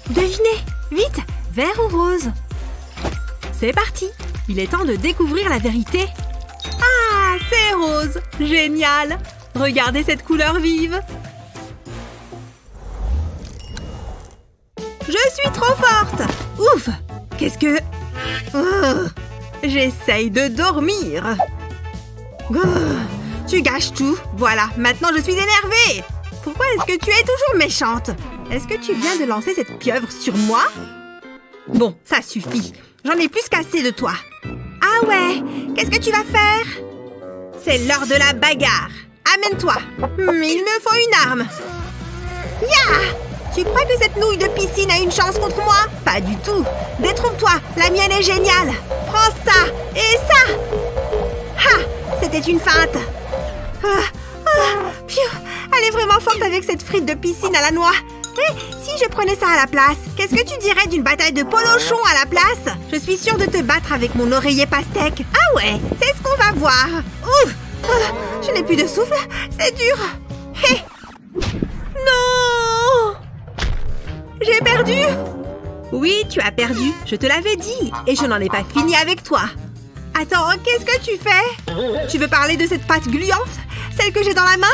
Devinez, vite, vert ou rose? C'est parti. Il est temps de découvrir la vérité. Ah, c'est rose. Génial. Regardez cette couleur vive. Je suis trop forte. Ouf. Qu'est-ce que... Oh, j'essaye de dormir. Oh, tu gâches tout. Voilà, maintenant je suis énervée. Pourquoi est-ce que tu es toujours méchante? Est-ce que tu viens de lancer cette pieuvre sur moi? Bon, ça suffit. J'en ai plus qu'assez de toi. Ah ouais? Qu'est-ce que tu vas faire? C'est l'heure de la bagarre. Amène-toi. Il me faut une arme. Ya! Tu crois que cette nouille de piscine a une chance contre moi? Pas du tout. Détrompe-toi, la mienne est géniale. Prends ça et ça. Ha! C'était une feinte. Elle est vraiment forte avec cette frite de piscine à la noix. Et si je prenais ça à la place, qu'est-ce que tu dirais d'une bataille de polochon à la place? Je suis sûre de te battre avec mon oreiller pastèque. Ah ouais, c'est ce qu'on va voir. Ouf! Je n'ai plus de souffle, c'est dur. Hé! Non! J'ai perdu! Oui, tu as perdu, je te l'avais dit. Et je n'en ai pas fini avec toi. Attends, qu'est-ce que tu fais? Tu veux parler de cette pâte gluante? Celle que j'ai dans la main?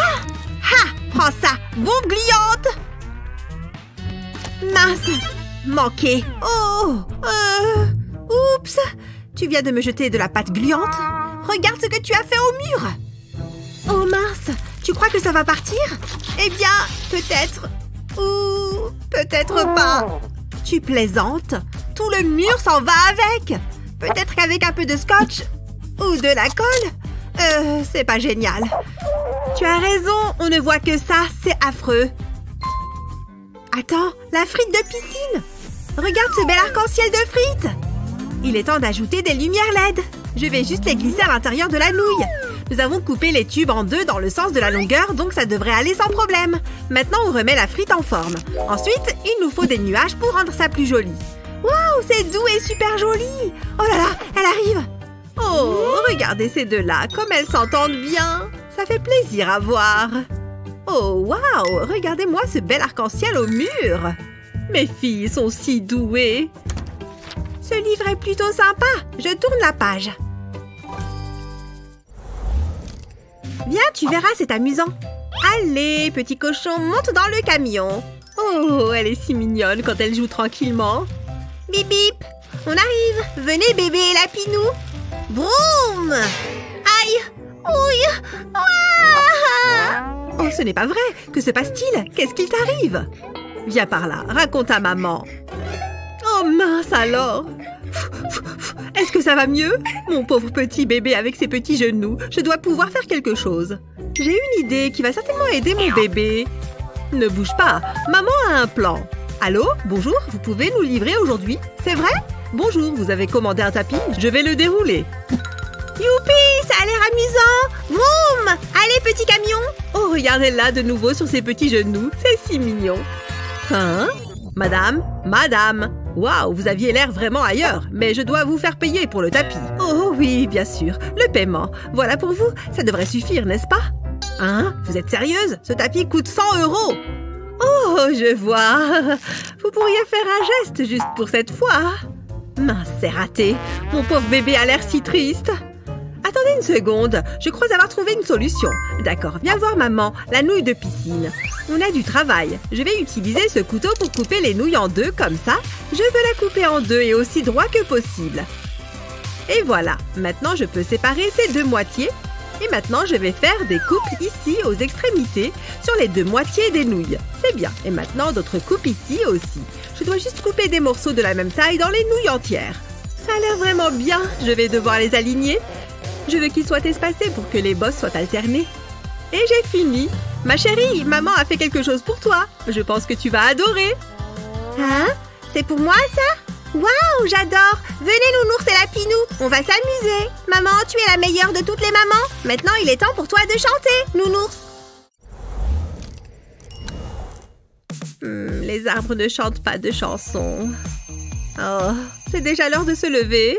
Ha! Prends ça, bombe gluante! Mince! Manqué! Oh! Oups! Tu viens de me jeter de la pâte gluante? Regarde ce que tu as fait au mur! Oh mince! Tu crois que ça va partir? Eh bien, peut-être... Ou... peut-être pas. Tu plaisantes? Tout le mur s'en va avec! Peut-être qu'avec un peu de scotch ou de la colle? C'est pas génial. Tu as raison, on ne voit que ça, c'est affreux. Attends, la frite de piscine! Regarde ce bel arc-en-ciel de frites! Il est temps d'ajouter des lumières LED. Je vais juste les glisser à l'intérieur de la nouille. Nous avons coupé les tubes en deux dans le sens de la longueur, donc ça devrait aller sans problème. Maintenant, on remet la frite en forme. Ensuite, il nous faut des nuages pour rendre ça plus joli. Waouh, c'est doux et super joli! Oh là là, elle arrive! Oh, regardez ces deux-là, comme elles s'entendent bien! Ça fait plaisir à voir! Oh, waouh! Regardez-moi ce bel arc-en-ciel au mur! Mes filles sont si douées! Ce livre est plutôt sympa! Je tourne la page. Viens, tu verras, c'est amusant! Allez, petit cochon, monte dans le camion! Oh, elle est si mignonne quand elle joue tranquillement! Bip bip! On arrive! Venez bébé et lapinou! Vroom! Aïe! Ouille! Ah! Oh, ce n'est pas vrai! Que se passe-t-il? Qu'est-ce qu'il t'arrive? Viens par là, raconte à maman. Oh mince alors! Est-ce que ça va mieux? Mon pauvre petit bébé avec ses petits genoux. Je dois pouvoir faire quelque chose. J'ai une idée qui va certainement aider mon bébé. Ne bouge pas, maman a un plan. Allô? Bonjour, vous pouvez nous livrer aujourd'hui? C'est vrai? Bonjour, vous avez commandé un tapis? Je vais le dérouler. Youpi, ça a l'air amusant! Vroom! Allez, petit camion! Oh, regardez-la de nouveau sur ses petits genoux. C'est si mignon. Hein? Madame? Madame! Waouh, vous aviez l'air vraiment ailleurs. Mais je dois vous faire payer pour le tapis. Oh oui, bien sûr. Le paiement. Voilà pour vous. Ça devrait suffire, n'est-ce pas? Hein? Vous êtes sérieuse? Ce tapis coûte 100 €. Oh, je vois. Vous pourriez faire un geste juste pour cette fois. Mince, c'est raté. Mon pauvre bébé a l'air si triste. Attendez une seconde. Je crois avoir trouvé une solution. D'accord, viens voir maman. La nouille de piscine. On a du travail. Je vais utiliser ce couteau pour couper les nouilles en deux, comme ça. Je veux la couper en deux et aussi droit que possible. Et voilà. Maintenant, je peux séparer ces deux moitiés. Et maintenant, je vais faire des coupes ici, aux extrémités, sur les deux moitiés des nouilles. C'est bien. Et maintenant, d'autres coupes ici aussi. Je dois juste couper des morceaux de la même taille dans les nouilles entières. Ça a l'air vraiment bien. Je vais devoir les aligner. Je veux qu'ils soient espacés pour que les bosses soient alternées. Et j'ai fini. Ma chérie, maman a fait quelque chose pour toi. Je pense que tu vas adorer. Hein? C'est pour moi, ça? Waouh, j'adore! Venez, Nounours et Lapinou, on va s'amuser! Maman, tu es la meilleure de toutes les mamans! Maintenant, il est temps pour toi de chanter, Nounours! Les arbres ne chantent pas de chansons. Oh, c'est déjà l'heure de se lever.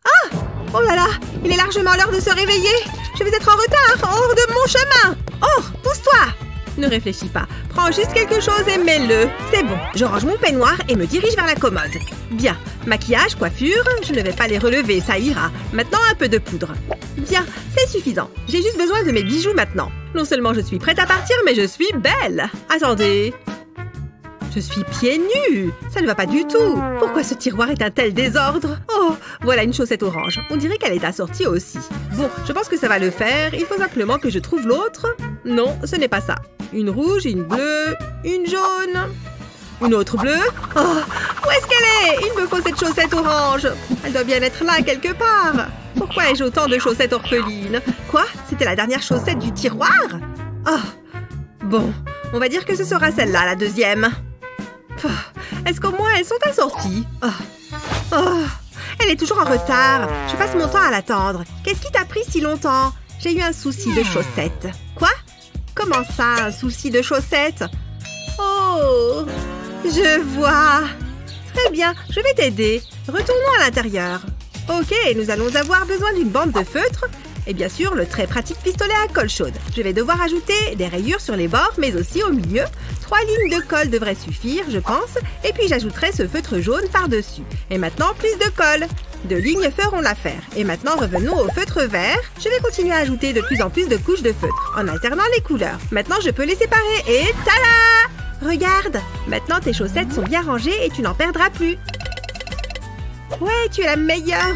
Ah! Oh là là! Il est largement l'heure de se réveiller! Je vais être en retard! Hors de mon chemin! Oh! Pousse-toi! Ne réfléchis pas. Prends juste quelque chose et mets-le. C'est bon. Je range mon peignoir et me dirige vers la commode. Bien. Maquillage, coiffure, je ne vais pas les relever, ça ira. Maintenant, un peu de poudre. Bien, c'est suffisant. J'ai juste besoin de mes bijoux maintenant. Non seulement je suis prête à partir, mais je suis belle. Attendez. Je suis pieds nus. Ça ne va pas du tout. Pourquoi ce tiroir est un tel désordre? Oh, voilà une chaussette orange. On dirait qu'elle est assortie aussi. Bon, je pense que ça va le faire. Il faut simplement que je trouve l'autre. Non, ce n'est pas ça. Une rouge, une bleue, une jaune. Une autre bleue. Oh, où est-ce qu'elle est? Il me faut cette chaussette orange. Elle doit bien être là quelque part. Pourquoi ai-je autant de chaussettes orphelines? Quoi? C'était la dernière chaussette du tiroir? Oh, bon. On va dire que ce sera celle-là, la deuxième. Est-ce qu'au moins elles sont assorties? Elle est toujours en retard. Je passe mon temps à l'attendre. Qu'est-ce qui t'a pris si longtemps? J'ai eu un souci de chaussettes. Quoi? Comment ça, un souci de chaussettes? Oh, je vois. Très bien, je vais t'aider. Retournons à l'intérieur. Ok, nous allons avoir besoin d'une bande de feutre. Et bien sûr, le très pratique pistolet à colle chaude. Je vais devoir ajouter des rayures sur les bords, mais aussi au milieu. 3 lignes de colle devraient suffire, je pense. Et puis j'ajouterai ce feutre jaune par-dessus. Et maintenant, plus de colle. 2 lignes feront l'affaire. Et maintenant, revenons au feutre vert. Je vais continuer à ajouter de plus en plus de couches de feutre, en alternant les couleurs. Maintenant, je peux les séparer. Et tada! Regarde! Maintenant, tes chaussettes sont bien rangées et tu n'en perdras plus. Ouais, tu es la meilleure!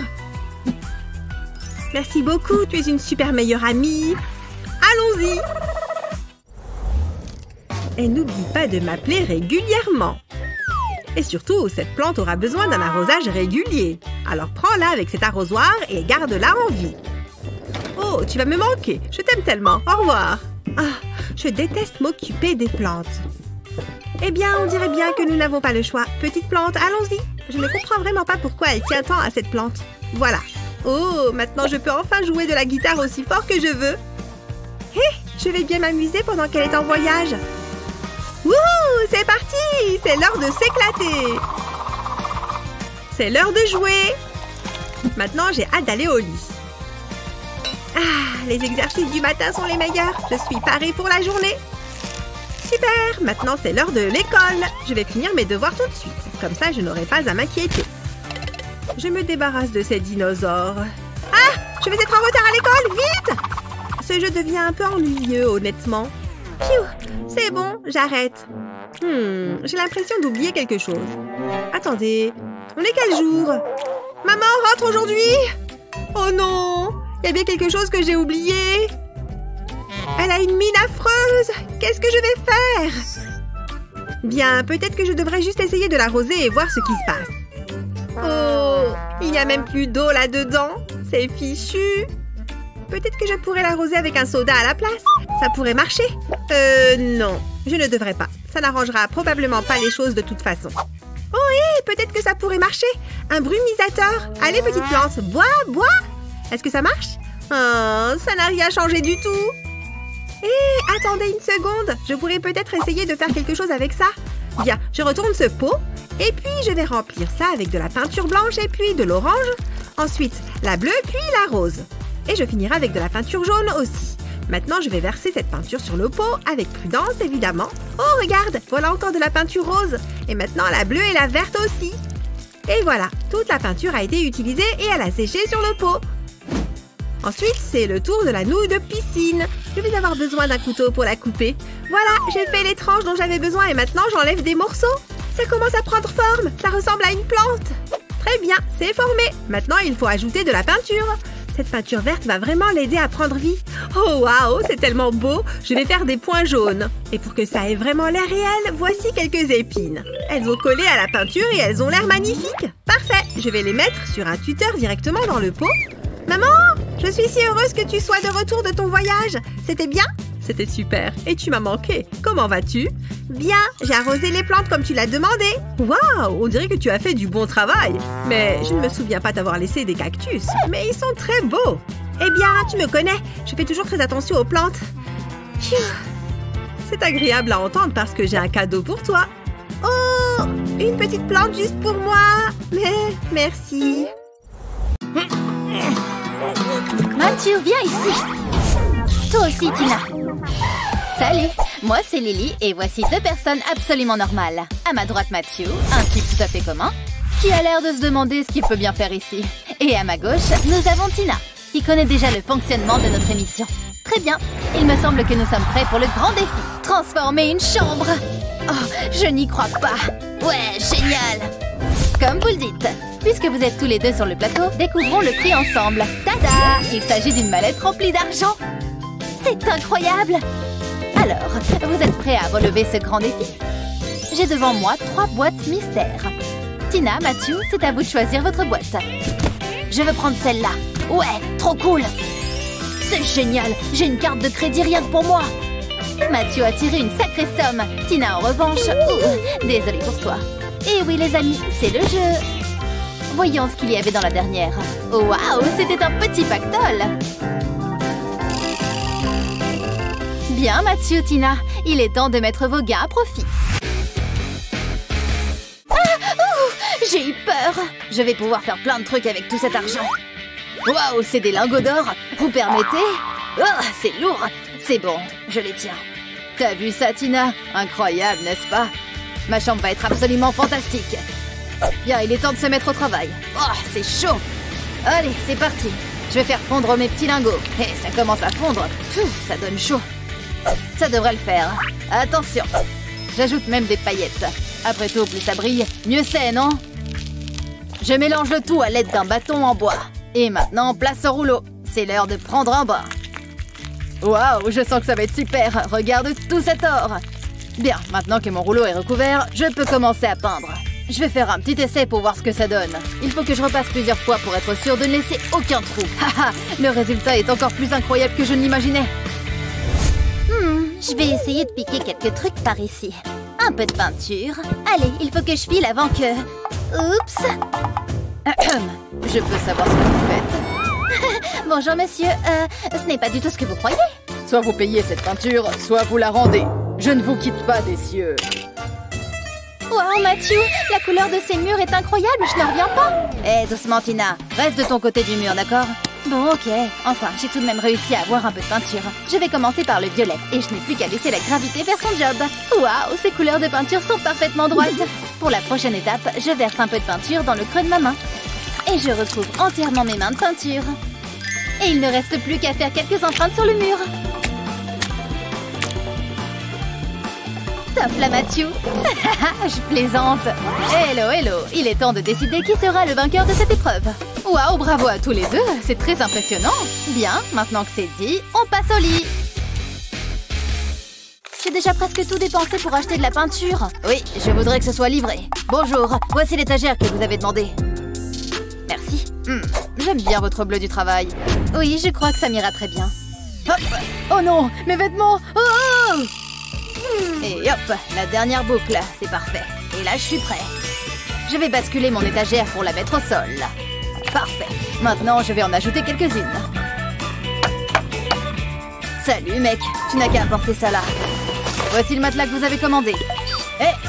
Merci beaucoup, tu es une super meilleure amie. Allons-y! Et n'oublie pas de m'appeler régulièrement. Et surtout, cette plante aura besoin d'un arrosage régulier. Alors prends-la avec cet arrosoir et garde-la en vie. Oh, tu vas me manquer. Je t'aime tellement. Au revoir. Ah, je déteste m'occuper des plantes. Eh bien, on dirait bien que nous n'avons pas le choix. Petite plante, allons-y. Je ne comprends vraiment pas pourquoi elle tient tant à cette plante. Voilà. Oh, maintenant je peux enfin jouer de la guitare aussi fort que je veux. Hé, je vais bien m'amuser pendant qu'elle est en voyage. Wouhou, c'est parti! C'est l'heure de s'éclater. C'est l'heure de jouer. Maintenant, j'ai hâte d'aller au lit. Ah, les exercices du matin sont les meilleurs. Je suis parée pour la journée. Super! Maintenant, c'est l'heure de l'école. Je vais finir mes devoirs tout de suite. Comme ça, je n'aurai pas à m'inquiéter. Je me débarrasse de ces dinosaures. Ah! Je vais être en retard à l'école! Vite! Ce jeu devient un peu ennuyeux, honnêtement. Pfiou! C'est bon, j'arrête. J'ai l'impression d'oublier quelque chose. Attendez, on est quel jour? Maman rentre aujourd'hui? Oh non! Il y a bien quelque chose que j'ai oublié. Elle a une mine affreuse. Qu'est-ce que je vais faire? Bien, peut-être que je devrais juste essayer de l'arroser et voir ce qui se passe. Oh, il n'y a même plus d'eau là-dedans. C'est fichu. Peut-être que je pourrais l'arroser avec un soda à la place. Ça pourrait marcher. Non, je ne devrais pas. Ça n'arrangera probablement pas les choses de toute façon. Oh, hé, peut-être que ça pourrait marcher. Un brumisateur. Allez, petite plante, bois, bois. Est-ce que ça marche? Oh, ça n'a rien changé du tout. Hé, attendez une seconde. Je pourrais peut-être essayer de faire quelque chose avec ça. Bien, je retourne ce pot. Et puis, je vais remplir ça avec de la peinture blanche et puis de l'orange. Ensuite, la bleue, puis la rose. Et je finirai avec de la peinture jaune aussi. Maintenant, je vais verser cette peinture sur le pot, avec prudence, évidemment. Oh, regarde, voilà encore de la peinture rose. Et maintenant, la bleue et la verte aussi. Et voilà, toute la peinture a été utilisée et elle a séché sur le pot. Ensuite, c'est le tour de la nouille de piscine. Je vais avoir besoin d'un couteau pour la couper. Voilà, j'ai fait les tranches dont j'avais besoin et maintenant, j'enlève des morceaux. Ça commence à prendre forme. Ça ressemble à une plante. Très bien, c'est formé. Maintenant, il faut ajouter de la peinture. Cette peinture verte va vraiment l'aider à prendre vie. Oh, waouh, c'est tellement beau. Je vais faire des points jaunes. Et pour que ça ait vraiment l'air réel, voici quelques épines. Elles ont collé à la peinture et elles ont l'air magnifiques. Parfait, je vais les mettre sur un tuteur directement dans le pot. Maman, je suis si heureuse que tu sois de retour de ton voyage. C'était bien? C'était super. Et tu m'as manqué. Comment vas-tu? Bien, j'ai arrosé les plantes comme tu l'as demandé. Waouh, on dirait que tu as fait du bon travail. Mais je ne me souviens pas t'avoir laissé des cactus. Mais ils sont très beaux. Eh bien, tu me connais. Je fais toujours très attention aux plantes. Pfiou. C'est agréable à entendre parce que j'ai un cadeau pour toi. Oh, une petite plante juste pour moi. Mais merci. Mathieu, viens ici. Toi aussi, Tina. Salut. Moi c'est Lily et voici deux personnes absolument normales. À ma droite Matthew, un type tout à fait commun, qui a l'air de se demander ce qu'il peut bien faire ici. Et à ma gauche, nous avons Tina, qui connaît déjà le fonctionnement de notre émission. Très bien, il me semble que nous sommes prêts pour le grand défi. Transformer une chambre. Oh, je n'y crois pas. Ouais, génial. Comme vous le dites, puisque vous êtes tous les deux sur le plateau, découvrons le prix ensemble. Tada! Il s'agit d'une mallette remplie d'argent. C'est incroyable! Alors, vous êtes prêts à relever ce grand défi? J'ai devant moi 3 boîtes mystères. Tina, Matthew, c'est à vous de choisir votre boîte. Je veux prendre celle-là. Ouais, trop cool! C'est génial! J'ai une carte de crédit rien que pour moi! Matthew a tiré une sacrée somme. Tina, en revanche... désolée pour toi. Et oui, les amis, c'est le jeu. Voyons ce qu'il y avait dans la dernière. Waouh, c'était un petit pactole. Bien, Matthew, Tina. Il est temps de mettre vos gains à profit. J'ai eu peur. Je vais pouvoir faire plein de trucs avec tout cet argent. Waouh, c'est des lingots d'or. Vous permettez? Oh, c'est lourd. C'est bon, je les tiens. T'as vu ça, Tina? Incroyable, n'est-ce pas? Ma chambre va être absolument fantastique. Bien, il est temps de se mettre au travail. Oh, c'est chaud. Allez, c'est parti. Je vais faire fondre mes petits lingots. Et ça commence à fondre. Ça donne chaud. Ça devrait le faire. Attention. J'ajoute même des paillettes. Après tout, plus ça brille, mieux c'est, non? Je mélange le tout à l'aide d'un bâton en bois. Et maintenant, place au rouleau. C'est l'heure de prendre un bain. Waouh, je sens que ça va être super. Regarde tout cet or. Bien, maintenant que mon rouleau est recouvert, je peux commencer à peindre. Je vais faire un petit essai pour voir ce que ça donne. Il faut que je repasse plusieurs fois pour être sûr de ne laisser aucun trou. Haha, le résultat est encore plus incroyable que je ne l'imaginais. Je vais essayer de piquer quelques trucs par ici. Un peu de peinture. Allez, il faut que je file avant que... Oups. Je peux savoir ce que vous faites? Bonjour, monsieur. Ce n'est pas du tout ce que vous croyez. Soit vous payez cette peinture, soit vous la rendez. Je ne vous quitte pas des cieux. Wow, Matthew, la couleur de ces murs est incroyable, je n'en reviens pas. Doucement, Tina. Reste de ton côté du mur, d'accord? Bon, ok. Enfin, j'ai tout de même réussi à avoir un peu de peinture. Je vais commencer par le violet, et je n'ai plus qu'à laisser la gravité faire son job. Waouh, ces couleurs de peinture sont parfaitement droites. Pour la prochaine étape, je verse un peu de peinture dans le creux de ma main. Et je recouvre entièrement mes mains de peinture. Et il ne reste plus qu'à faire quelques empreintes sur le mur. Top là, Matthew. Je plaisante. Hello, hello. Il est temps de décider qui sera le vainqueur de cette épreuve. Waouh, bravo à tous les deux. C'est très impressionnant. Bien, maintenant que c'est dit, on passe au lit. J'ai déjà presque tout dépensé pour acheter de la peinture. Oui, je voudrais que ce soit livré. Bonjour, voici l'étagère que vous avez demandé. Merci. J'aime bien votre bleu du travail. Oui, je crois que ça m'ira très bien. Hop. Oh non, mes vêtements. Oh. Et hop, la dernière boucle, c'est parfait. Et là, je suis prêt. Je vais basculer mon étagère pour la mettre au sol. Parfait. Maintenant, je vais en ajouter quelques-unes. Salut, mec. Tu n'as qu'à apporter ça là. Voici le matelas que vous avez commandé.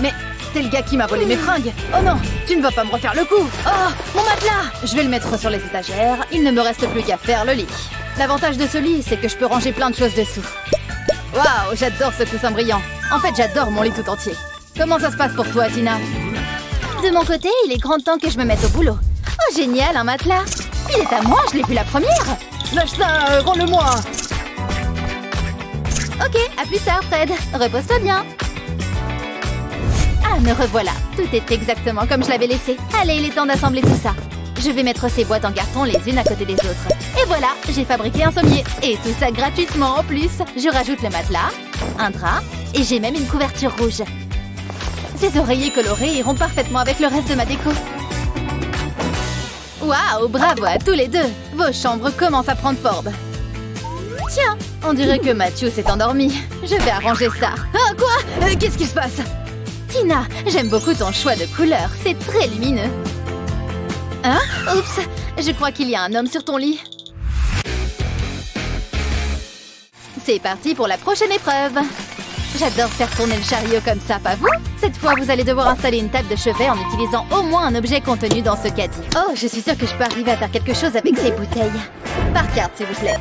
Mais t'es le gars qui m'a volé mes fringues. Oh non, tu ne vas pas me refaire le coup. Oh, mon matelas. Je vais le mettre sur les étagères. Il ne me reste plus qu'à faire le lit. L'avantage de ce lit, c'est que je peux ranger plein de choses dessous. Waouh, j'adore ce coussin brillant. En fait, j'adore mon lit tout entier. Comment ça se passe pour toi, Tina? De mon côté, il est grand temps que je me mette au boulot. Oh, génial, un matelas. Il est à moi, je l'ai vu la première. Lâche ça, rends-le-moi. Ok, à plus tard, Fred. Repose-toi bien. Ah, me revoilà. Tout est exactement comme je l'avais laissé. Allez, il est temps d'assembler tout ça. Je vais mettre ces boîtes en carton les unes à côté des autres. Et voilà, j'ai fabriqué un sommier. Et tout ça gratuitement en plus. Je rajoute le matelas, un drap, et j'ai même une couverture rouge. Ces oreillers colorés iront parfaitement avec le reste de ma déco. Waouh, bravo à tous les deux. Vos chambres commencent à prendre forme. Tiens, on dirait que Matthew s'est endormi. Je vais arranger ça. Ah, quoi? Qu'est-ce qui se passe? Tina, j'aime beaucoup ton choix de couleur. C'est très lumineux. Hein? Oups, je crois qu'il y a un homme sur ton lit. C'est parti pour la prochaine épreuve. J'adore faire tourner le chariot comme ça, pas vous? Cette fois, vous allez devoir installer une table de chevet en utilisant au moins un objet contenu dans ce caddie. Oh, je suis sûre que je peux arriver à faire quelque chose avec ces bouteilles. Par carte, s'il vous plaît.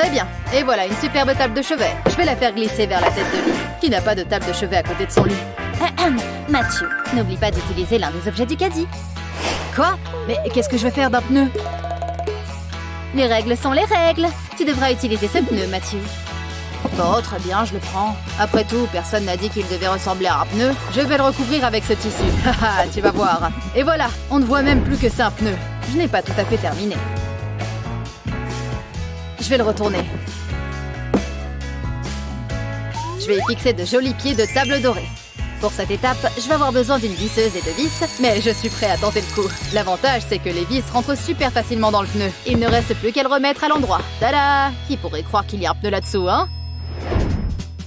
Très bien. Et voilà une superbe table de chevet. Je vais la faire glisser vers la tête de lit. Qui n'a pas de table de chevet à côté de son lit? Mathieu, n'oublie pas d'utiliser l'un des objets du caddie. Quoi? Mais qu'est-ce que je vais faire d'un pneu? Les règles sont les règles. Tu devras utiliser ce pneu, Mathieu. Bon, très bien, je le prends. Après tout, personne n'a dit qu'il devait ressembler à un pneu. Je vais le recouvrir avec ce tissu. Haha, tu vas voir. Et voilà, on ne voit même plus que c'est un pneu. Je n'ai pas tout à fait terminé. Je vais le retourner. Je vais y fixer de jolis pieds de table dorée. Pour cette étape, je vais avoir besoin d'une visseuse et de vis, mais je suis prêt à tenter le coup. L'avantage, c'est que les vis rentrent super facilement dans le pneu. Il ne reste plus qu'à le remettre à l'endroit. Tada! Qui pourrait croire qu'il y a un pneu là-dessous, hein?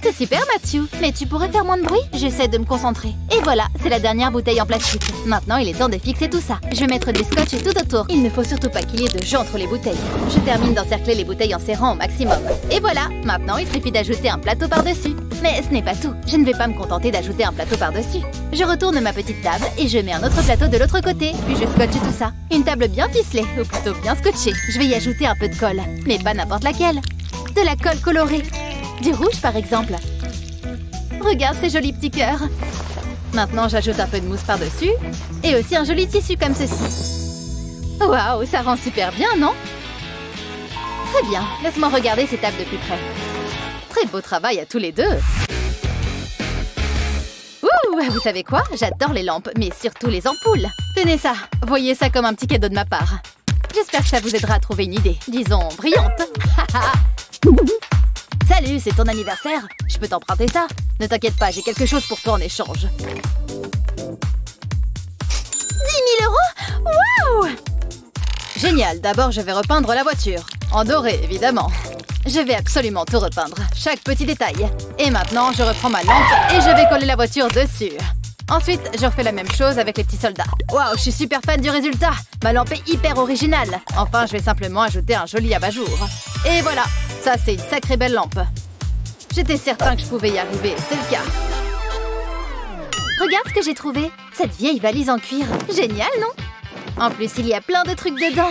C'est super, Mathieu. Mais tu pourrais faire moins de bruit? J'essaie de me concentrer. Et voilà, c'est la dernière bouteille en plastique. Maintenant, il est temps de fixer tout ça. Je vais mettre des scotch tout autour. Il ne faut surtout pas qu'il y ait de jus entre les bouteilles. Je termine d'encercler les bouteilles en serrant au maximum. Et voilà, maintenant, il suffit d'ajouter un plateau par-dessus. Mais ce n'est pas tout. Je ne vais pas me contenter d'ajouter un plateau par-dessus. Je retourne ma petite table et je mets un autre plateau de l'autre côté. Puis je scotche tout ça. Une table bien ficelée, ou plutôt bien scotchée. Je vais y ajouter un peu de colle. Mais pas n'importe laquelle. De la colle colorée. Du rouge, par exemple. Regarde ces jolis petits cœurs. Maintenant, j'ajoute un peu de mousse par-dessus. Et aussi un joli tissu comme ceci. Waouh, ça rend super bien, non? Très bien, laisse-moi regarder ces tables de plus près. Très beau travail à tous les deux. Ouh, vous savez quoi? J'adore les lampes, mais surtout les ampoules. Tenez ça, voyez ça comme un petit cadeau de ma part. J'espère que ça vous aidera à trouver une idée, disons, brillante. Salut, c'est ton anniversaire. Je peux t'emprunter ça? Ne t'inquiète pas, j'ai quelque chose pour toi en échange. 10 000 €? Waouh! Génial, d'abord je vais repeindre la voiture. En doré, évidemment. Je vais absolument tout repeindre, chaque petit détail. Et maintenant, je reprends ma lampe et je vais coller la voiture dessus. Ensuite, je refais la même chose avec les petits soldats. Waouh, je suis super fan du résultat. Ma lampe est hyper originale. Enfin, je vais simplement ajouter un joli abat-jour. Et voilà, ça c'est une sacrée belle lampe. J'étais certain que je pouvais y arriver, c'est le cas. Regarde ce que j'ai trouvé. Cette vieille valise en cuir. Génial, non? En plus, il y a plein de trucs dedans.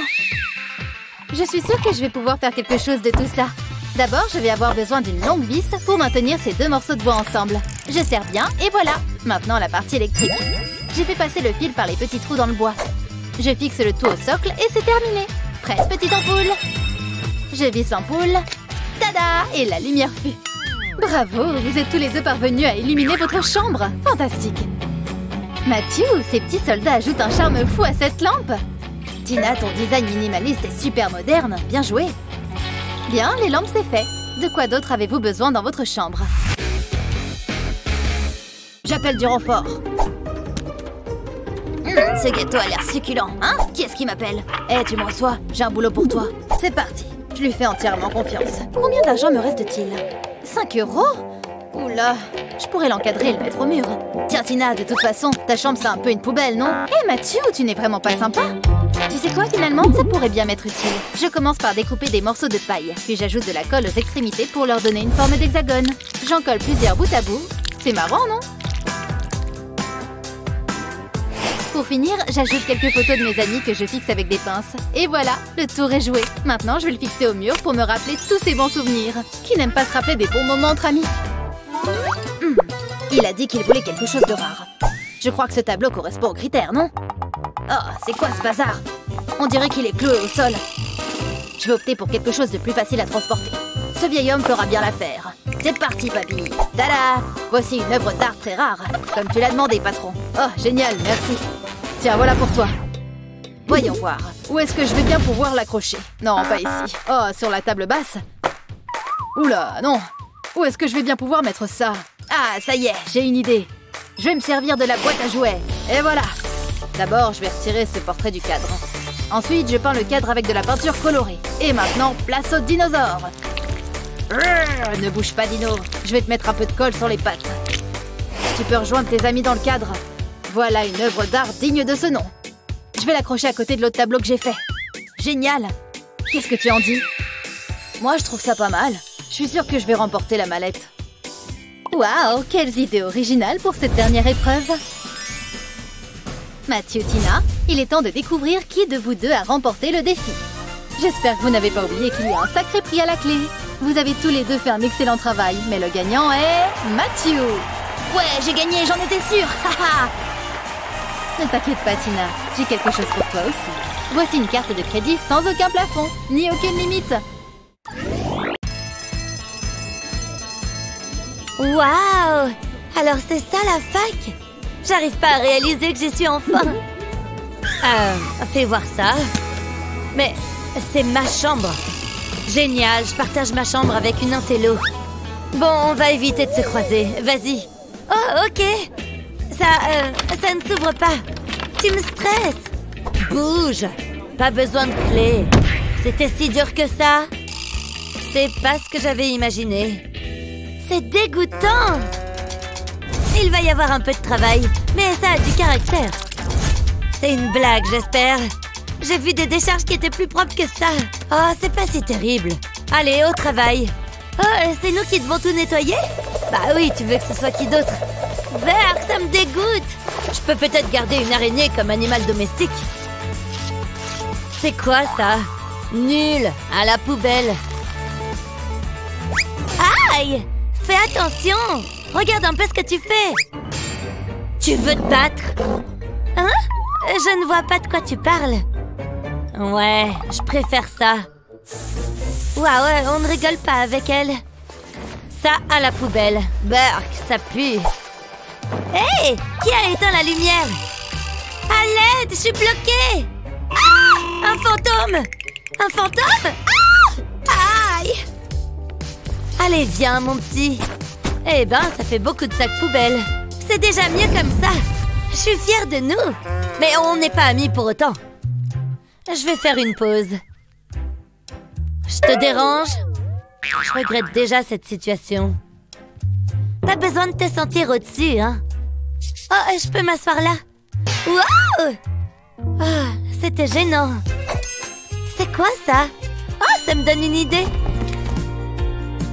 Je suis sûre que je vais pouvoir faire quelque chose de tout ça. D'abord, je vais avoir besoin d'une longue vis pour maintenir ces deux morceaux de bois ensemble. Je serre bien et voilà. Maintenant, la partie électrique. J'ai fait passer le fil par les petits trous dans le bois. Je fixe le tout au socle et c'est terminé. Prête, petite ampoule. Je visse l'ampoule. Tada! Et la lumière fut. Bravo, vous êtes tous les deux parvenus à illuminer votre chambre. Fantastique. Mathieu, ces petits soldats ajoutent un charme fou à cette lampe. Tina, ton design minimaliste est super moderne. Bien joué. Bien, les lampes, c'est fait. De quoi d'autre avez-vous besoin dans votre chambre? J'appelle du renfort. Ce gâteau a l'air succulent, hein? Qui est-ce qui m'appelle? Eh, tu me reçois? J'ai un boulot pour toi. C'est parti. Je lui fais entièrement confiance. Combien d'argent me reste-t-il? 5 €? Oula, je pourrais l'encadrer et le mettre au mur. Tiens, Tina, de toute façon, ta chambre, c'est un peu une poubelle, non? Hé, Mathieu, tu n'es vraiment pas sympa. Tu sais quoi, finalement? Ça pourrait bien m'être utile. Je commence par découper des morceaux de paille, puis j'ajoute de la colle aux extrémités pour leur donner une forme d'hexagone. J'en colle plusieurs bout à bout. C'est marrant, non? Pour finir, j'ajoute quelques photos de mes amis que je fixe avec des pinces. Et voilà, le tour est joué. Maintenant, je vais le fixer au mur pour me rappeler tous ces bons souvenirs. Qui n'aime pas se rappeler des bons moments entre amis? Il a dit qu'il voulait quelque chose de rare. Je crois que ce tableau correspond aux critères, non? Oh, c'est quoi ce bazar? On dirait qu'il est cloué au sol. Je vais opter pour quelque chose de plus facile à transporter. Ce vieil homme fera bien l'affaire. C'est parti, papy. Tada! Voici une œuvre d'art très rare. Comme tu l'as demandé, patron. Oh, génial, merci. Tiens, voilà pour toi. Voyons voir. Où est-ce que je vais bien pouvoir l'accrocher? Non, pas ici. Oh, sur la table basse. Oula, non. Où est-ce que je vais bien pouvoir mettre ça? Ah, ça y est, j'ai une idée. Je vais me servir de la boîte à jouets. Et voilà. D'abord, je vais retirer ce portrait du cadre. Ensuite, je peins le cadre avec de la peinture colorée. Et maintenant, place aux dinosaures. Ne bouge pas, Dino. Je vais te mettre un peu de colle sur les pattes. Tu peux rejoindre tes amis dans le cadre. Voilà une œuvre d'art digne de ce nom. Je vais l'accrocher à côté de l'autre tableau que j'ai fait. Génial! Qu'est-ce que tu en dis? Moi, je trouve ça pas mal. Je suis sûre que je vais remporter la mallette. Waouh, quelles idées originales pour cette dernière épreuve! Mathieu, Tina, il est temps de découvrir qui de vous deux a remporté le défi. J'espère que vous n'avez pas oublié qu'il y a un sacré prix à la clé. Vous avez tous les deux fait un excellent travail, mais le gagnant est... Matthew. Ouais, j'ai gagné, j'en étais sûre. Haha. Ne t'inquiète pas, Tina. J'ai quelque chose pour toi aussi. Voici une carte de crédit sans aucun plafond, ni aucune limite. Waouh! Alors c'est ça la fac? J'arrive pas à réaliser que j'y suis enfin. Fais voir ça. Mais c'est ma chambre. Génial, je partage ma chambre avec une intello. Bon, on va éviter de se croiser. Vas-y. Oh, ok. Ça ne s'ouvre pas. Tu me stresses. Bouge. Pas besoin de clé. C'était si dur que ça. C'est pas ce que j'avais imaginé. C'est dégoûtant. Il va y avoir un peu de travail, mais ça a du caractère. C'est une blague, j'espère. J'ai vu des décharges qui étaient plus propres que ça. Oh, c'est pas si terrible. Allez, au travail. Oh, c'est nous qui devons tout nettoyer? Bah oui, tu veux que ce soit qui d'autre? Berk, ça me dégoûte. Je peux peut-être garder une araignée comme animal domestique. C'est quoi ça? Nul, à la poubelle. Aïe! Fais attention! Regarde un peu ce que tu fais! Tu veux te battre? Hein? Je ne vois pas de quoi tu parles. Ouais, je préfère ça. Waouh, on ne rigole pas avec elle. Ça à la poubelle. Berk, ça pue. Hé! Qui a éteint la lumière? À l'aide, je suis bloquée! Ah! Un fantôme! Un fantôme? Ah! Aïe! Allez, viens, mon petit. Eh ben, ça fait beaucoup de sacs poubelles. C'est déjà mieux comme ça. Je suis fière de nous. Mais on n'est pas amis pour autant. Je vais faire une pause. Je te dérange? Je regrette déjà cette situation. Pas besoin de te sentir au-dessus, hein? Oh, je peux m'asseoir là? Wow! Oh, c'était gênant. C'est quoi ça? Oh, ça me donne une idée.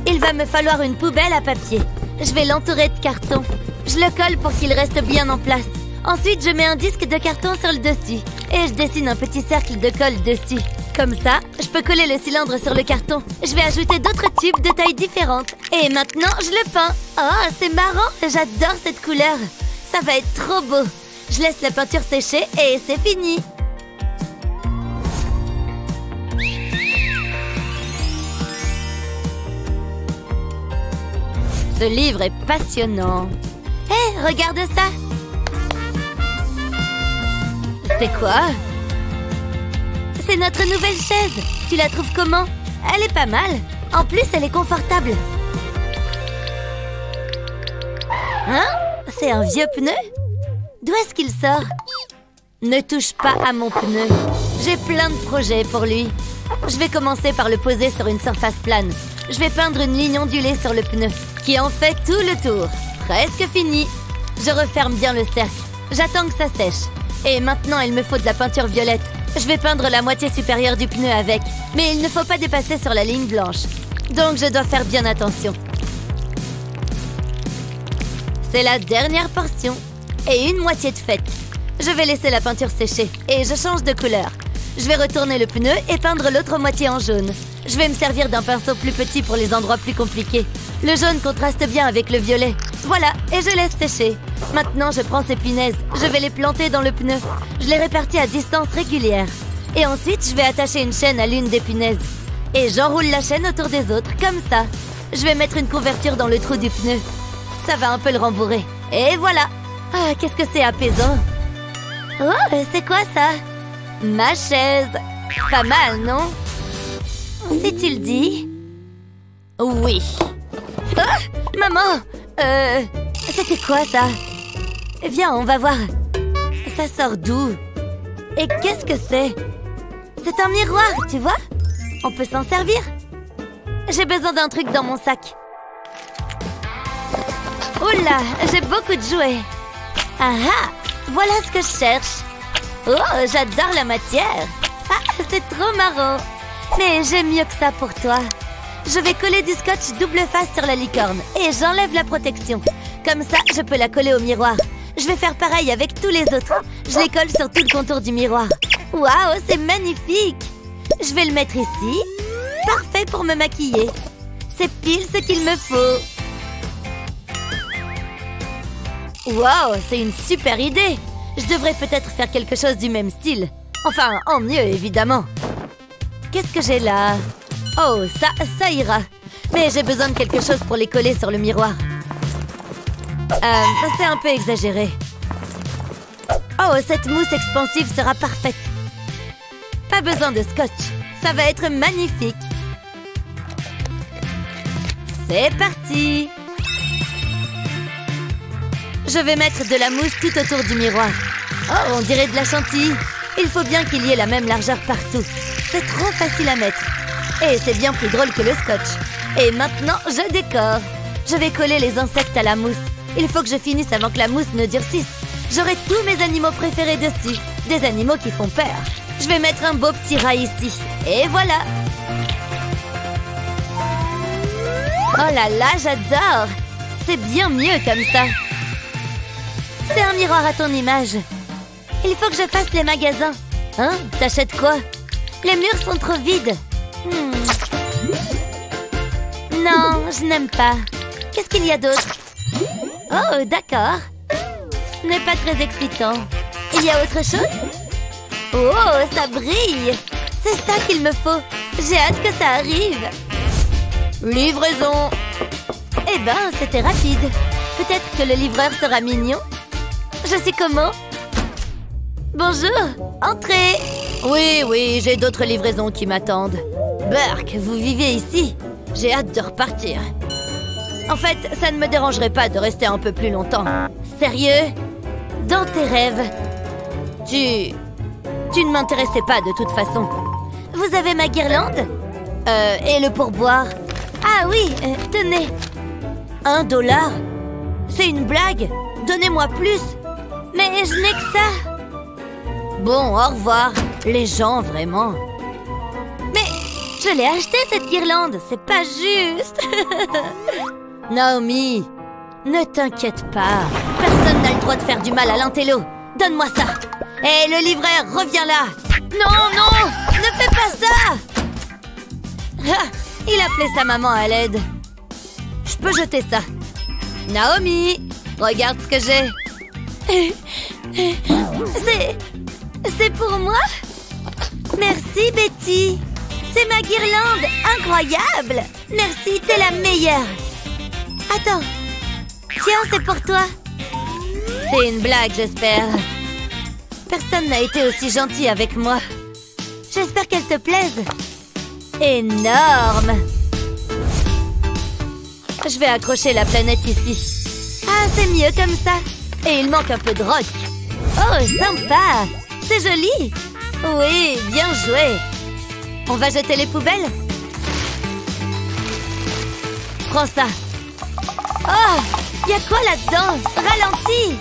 Il va me falloir une poubelle à papier. Je vais l'entourer de carton. Je le colle pour qu'il reste bien en place. Ensuite, je mets un disque de carton sur le dessus. Et je dessine un petit cercle de colle dessus. Comme ça, je peux coller le cylindre sur le carton. Je vais ajouter d'autres tubes de tailles différentes. Et maintenant, je le peins. Oh, c'est marrant. J'adore cette couleur. Ça va être trop beau. Je laisse la peinture sécher et c'est fini. Ce livre est passionnant. Hé, regarde ça. C'est quoi? C'est notre nouvelle chaise. Tu la trouves comment? Elle est pas mal. En plus, elle est confortable. Hein? C'est un vieux pneu? D'où est-ce qu'il sort? Ne touche pas à mon pneu. J'ai plein de projets pour lui. Je vais commencer par le poser sur une surface plane. Je vais peindre une ligne ondulée sur le pneu, qui en fait tout le tour. Presque fini. Je referme bien le cercle. J'attends que ça sèche. Et maintenant, il me faut de la peinture violette. Je vais peindre la moitié supérieure du pneu avec. Mais il ne faut pas dépasser sur la ligne blanche. Donc je dois faire bien attention. C'est la dernière portion. Et une moitié de faite. Je vais laisser la peinture sécher. Et je change de couleur. Je vais retourner le pneu et peindre l'autre moitié en jaune. Je vais me servir d'un pinceau plus petit pour les endroits plus compliqués. Le jaune contraste bien avec le violet. Voilà, et je laisse sécher. Maintenant, je prends ces punaises. Je vais les planter dans le pneu. Je les répartis à distance régulière. Et ensuite, je vais attacher une chaîne à l'une des punaises. Et j'enroule la chaîne autour des autres, comme ça. Je vais mettre une couverture dans le trou du pneu. Ça va un peu le rembourrer. Et voilà. Ah, qu'est-ce que c'est apaisant. Oh, c'est quoi ça? Ma chaise. Pas mal, non? Si tu le dis. Oui. Ah, maman! C'était quoi ça? Viens, on va voir. Ça sort d'où? Et qu'est-ce que c'est? C'est un miroir, tu vois? On peut s'en servir. J'ai besoin d'un truc dans mon sac. Oula, j'ai beaucoup de jouets. Ah ah! Voilà ce que je cherche. Oh, j'adore la matière. Ah, c'est trop marrant. Mais j'aime mieux que ça pour toi. Je vais coller du scotch double face sur la licorne et j'enlève la protection. Comme ça, je peux la coller au miroir. Je vais faire pareil avec tous les autres. Je les colle sur tout le contour du miroir. Waouh, c'est magnifique! Je vais le mettre ici. Parfait pour me maquiller. C'est pile ce qu'il me faut. Wow, c'est une super idée. Je devrais peut-être faire quelque chose du même style. Enfin, en mieux, évidemment. Qu'est-ce que j'ai là? Oh, ça ira. Mais j'ai besoin de quelque chose pour les coller sur le miroir. C'est un peu exagéré. Oh, cette mousse expansive sera parfaite. Pas besoin de scotch. Ça va être magnifique. C'est parti. Je vais mettre de la mousse tout autour du miroir. Oh, on dirait de la chantilly. Il faut bien qu'il y ait la même largeur partout. C'est trop facile à mettre. Et c'est bien plus drôle que le scotch. Et maintenant, je décore. Je vais coller les insectes à la mousse. Il faut que je finisse avant que la mousse ne durcisse. J'aurai tous mes animaux préférés dessus. Des animaux qui font peur. Je vais mettre un beau petit rat ici. Et voilà. Oh là là, j'adore. C'est bien mieux comme ça. C'est un miroir à ton image. Il faut que je fasse les magasins. Hein? T'achètes quoi? Les murs sont trop vides. Non, je n'aime pas. Qu'est-ce qu'il y a d'autre? Oh, d'accord. Ce n'est pas très excitant. Il y a autre chose? Oh, ça brille. C'est ça qu'il me faut. J'ai hâte que ça arrive. Livraison. Eh ben, c'était rapide. Peut-être que le livreur sera mignon. Je sais comment. Bonjour, entrez. Oui, j'ai d'autres livraisons qui m'attendent. Burke, vous vivez ici? J'ai hâte de repartir. En fait, ça ne me dérangerait pas de rester un peu plus longtemps. Sérieux? Dans tes rêves? Tu ne m'intéressais pas de toute façon. Vous avez ma guirlande? Et le pourboire? Ah oui, tenez. $1? C'est une blague? Donnez-moi plus. Mais je n'ai que ça. Bon, au revoir. Les gens, vraiment. Mais je l'ai acheté, cette guirlande. C'est pas juste. Naomi, ne t'inquiète pas. Personne n'a le droit de faire du mal à l'intello. Donne-moi ça. Hé, le livreur, reviens là. Non, ne fais pas ça. Ah, il appelait sa maman à l'aide. Je peux jeter ça. Naomi, regarde ce que j'ai. C'est pour moi? Merci, Betty. C'est ma guirlande. Incroyable. Merci, t'es la meilleure. Attends. Tiens, c'est pour toi. C'est une blague, j'espère. Personne n'a été aussi gentil avec moi. J'espère qu'elle te plaise. Énorme. Je vais accrocher la planète ici. Ah, c'est mieux comme ça. Et il manque un peu de rock. Oh, sympa. C'est joli. Oui, bien joué. On va jeter les poubelles? Prends ça. Oh, y a quoi là-dedans? Ralentis.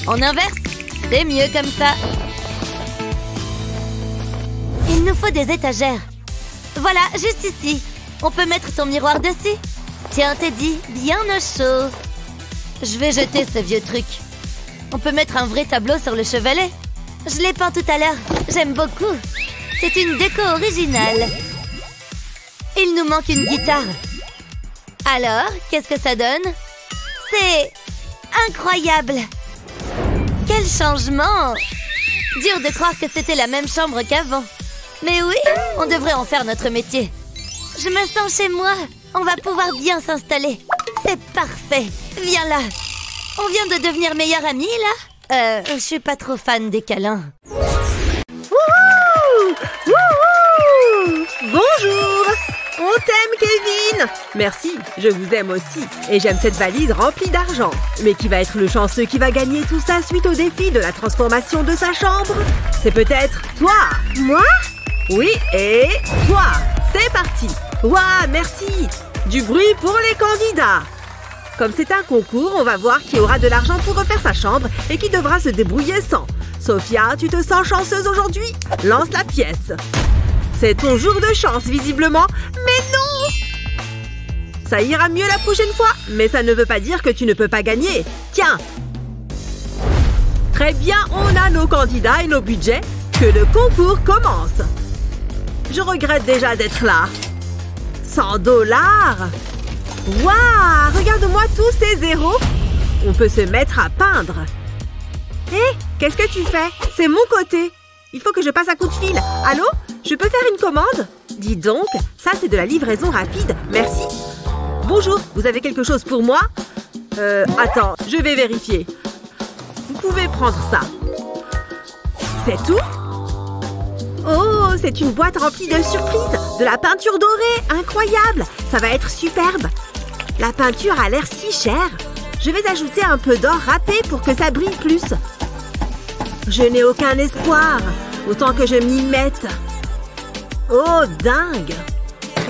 On inverse? C'est mieux comme ça. Il nous faut des étagères. Voilà, juste ici. On peut mettre ton miroir dessus. Tiens, Teddy, bien au chaud. Je vais jeter ce vieux truc. On peut mettre un vrai tableau sur le chevalet. Je l'ai peint tout à l'heure. J'aime beaucoup. C'est une déco originale. Il nous manque une guitare. Alors, qu'est-ce que ça donne? C'est incroyable. Quel changement! Dur de croire que c'était la même chambre qu'avant. Mais oui, on devrait en faire notre métier. Je me sens chez moi. On va pouvoir bien s'installer. C'est parfait. Viens là. On vient de devenir meilleurs amis, là? Je suis pas trop fan des câlins. Wouhou! Wouhou! Bonjour! On t'aime, Kevin! Merci, je vous aime aussi. Et j'aime cette valise remplie d'argent. Mais qui va être le chanceux qui va gagner tout ça suite au défi de la transformation de sa chambre? C'est peut-être toi! Moi? Oui, et toi! C'est parti! Ouah, merci! Du bruit pour les candidats! Comme c'est un concours, on va voir qui aura de l'argent pour refaire sa chambre et qui devra se débrouiller sans. Sophia, tu te sens chanceuse aujourd'hui? Lance la pièce. C'est ton jour de chance, visiblement. Mais non! Ça ira mieux la prochaine fois, mais ça ne veut pas dire que tu ne peux pas gagner. Tiens! Très bien, on a nos candidats et nos budgets. Que le concours commence. Je regrette déjà d'être là. 100 $. Waouh! Regarde-moi tous ces zéros. On peut se mettre à peindre. Hé, qu'est-ce que tu fais? C'est mon côté. Il faut que je passe un coup de fil. Allô? Je peux faire une commande? Dis donc, ça c'est de la livraison rapide. Merci. Bonjour, vous avez quelque chose pour moi? Attends, je vais vérifier. Vous pouvez prendre ça. C'est tout? Oh, c'est une boîte remplie de surprises. De la peinture dorée, incroyable. Ça va être superbe. La peinture a l'air si chère. Je vais ajouter un peu d'or râpé pour que ça brille plus. Je n'ai aucun espoir. Autant que je m'y mette. Oh, dingue!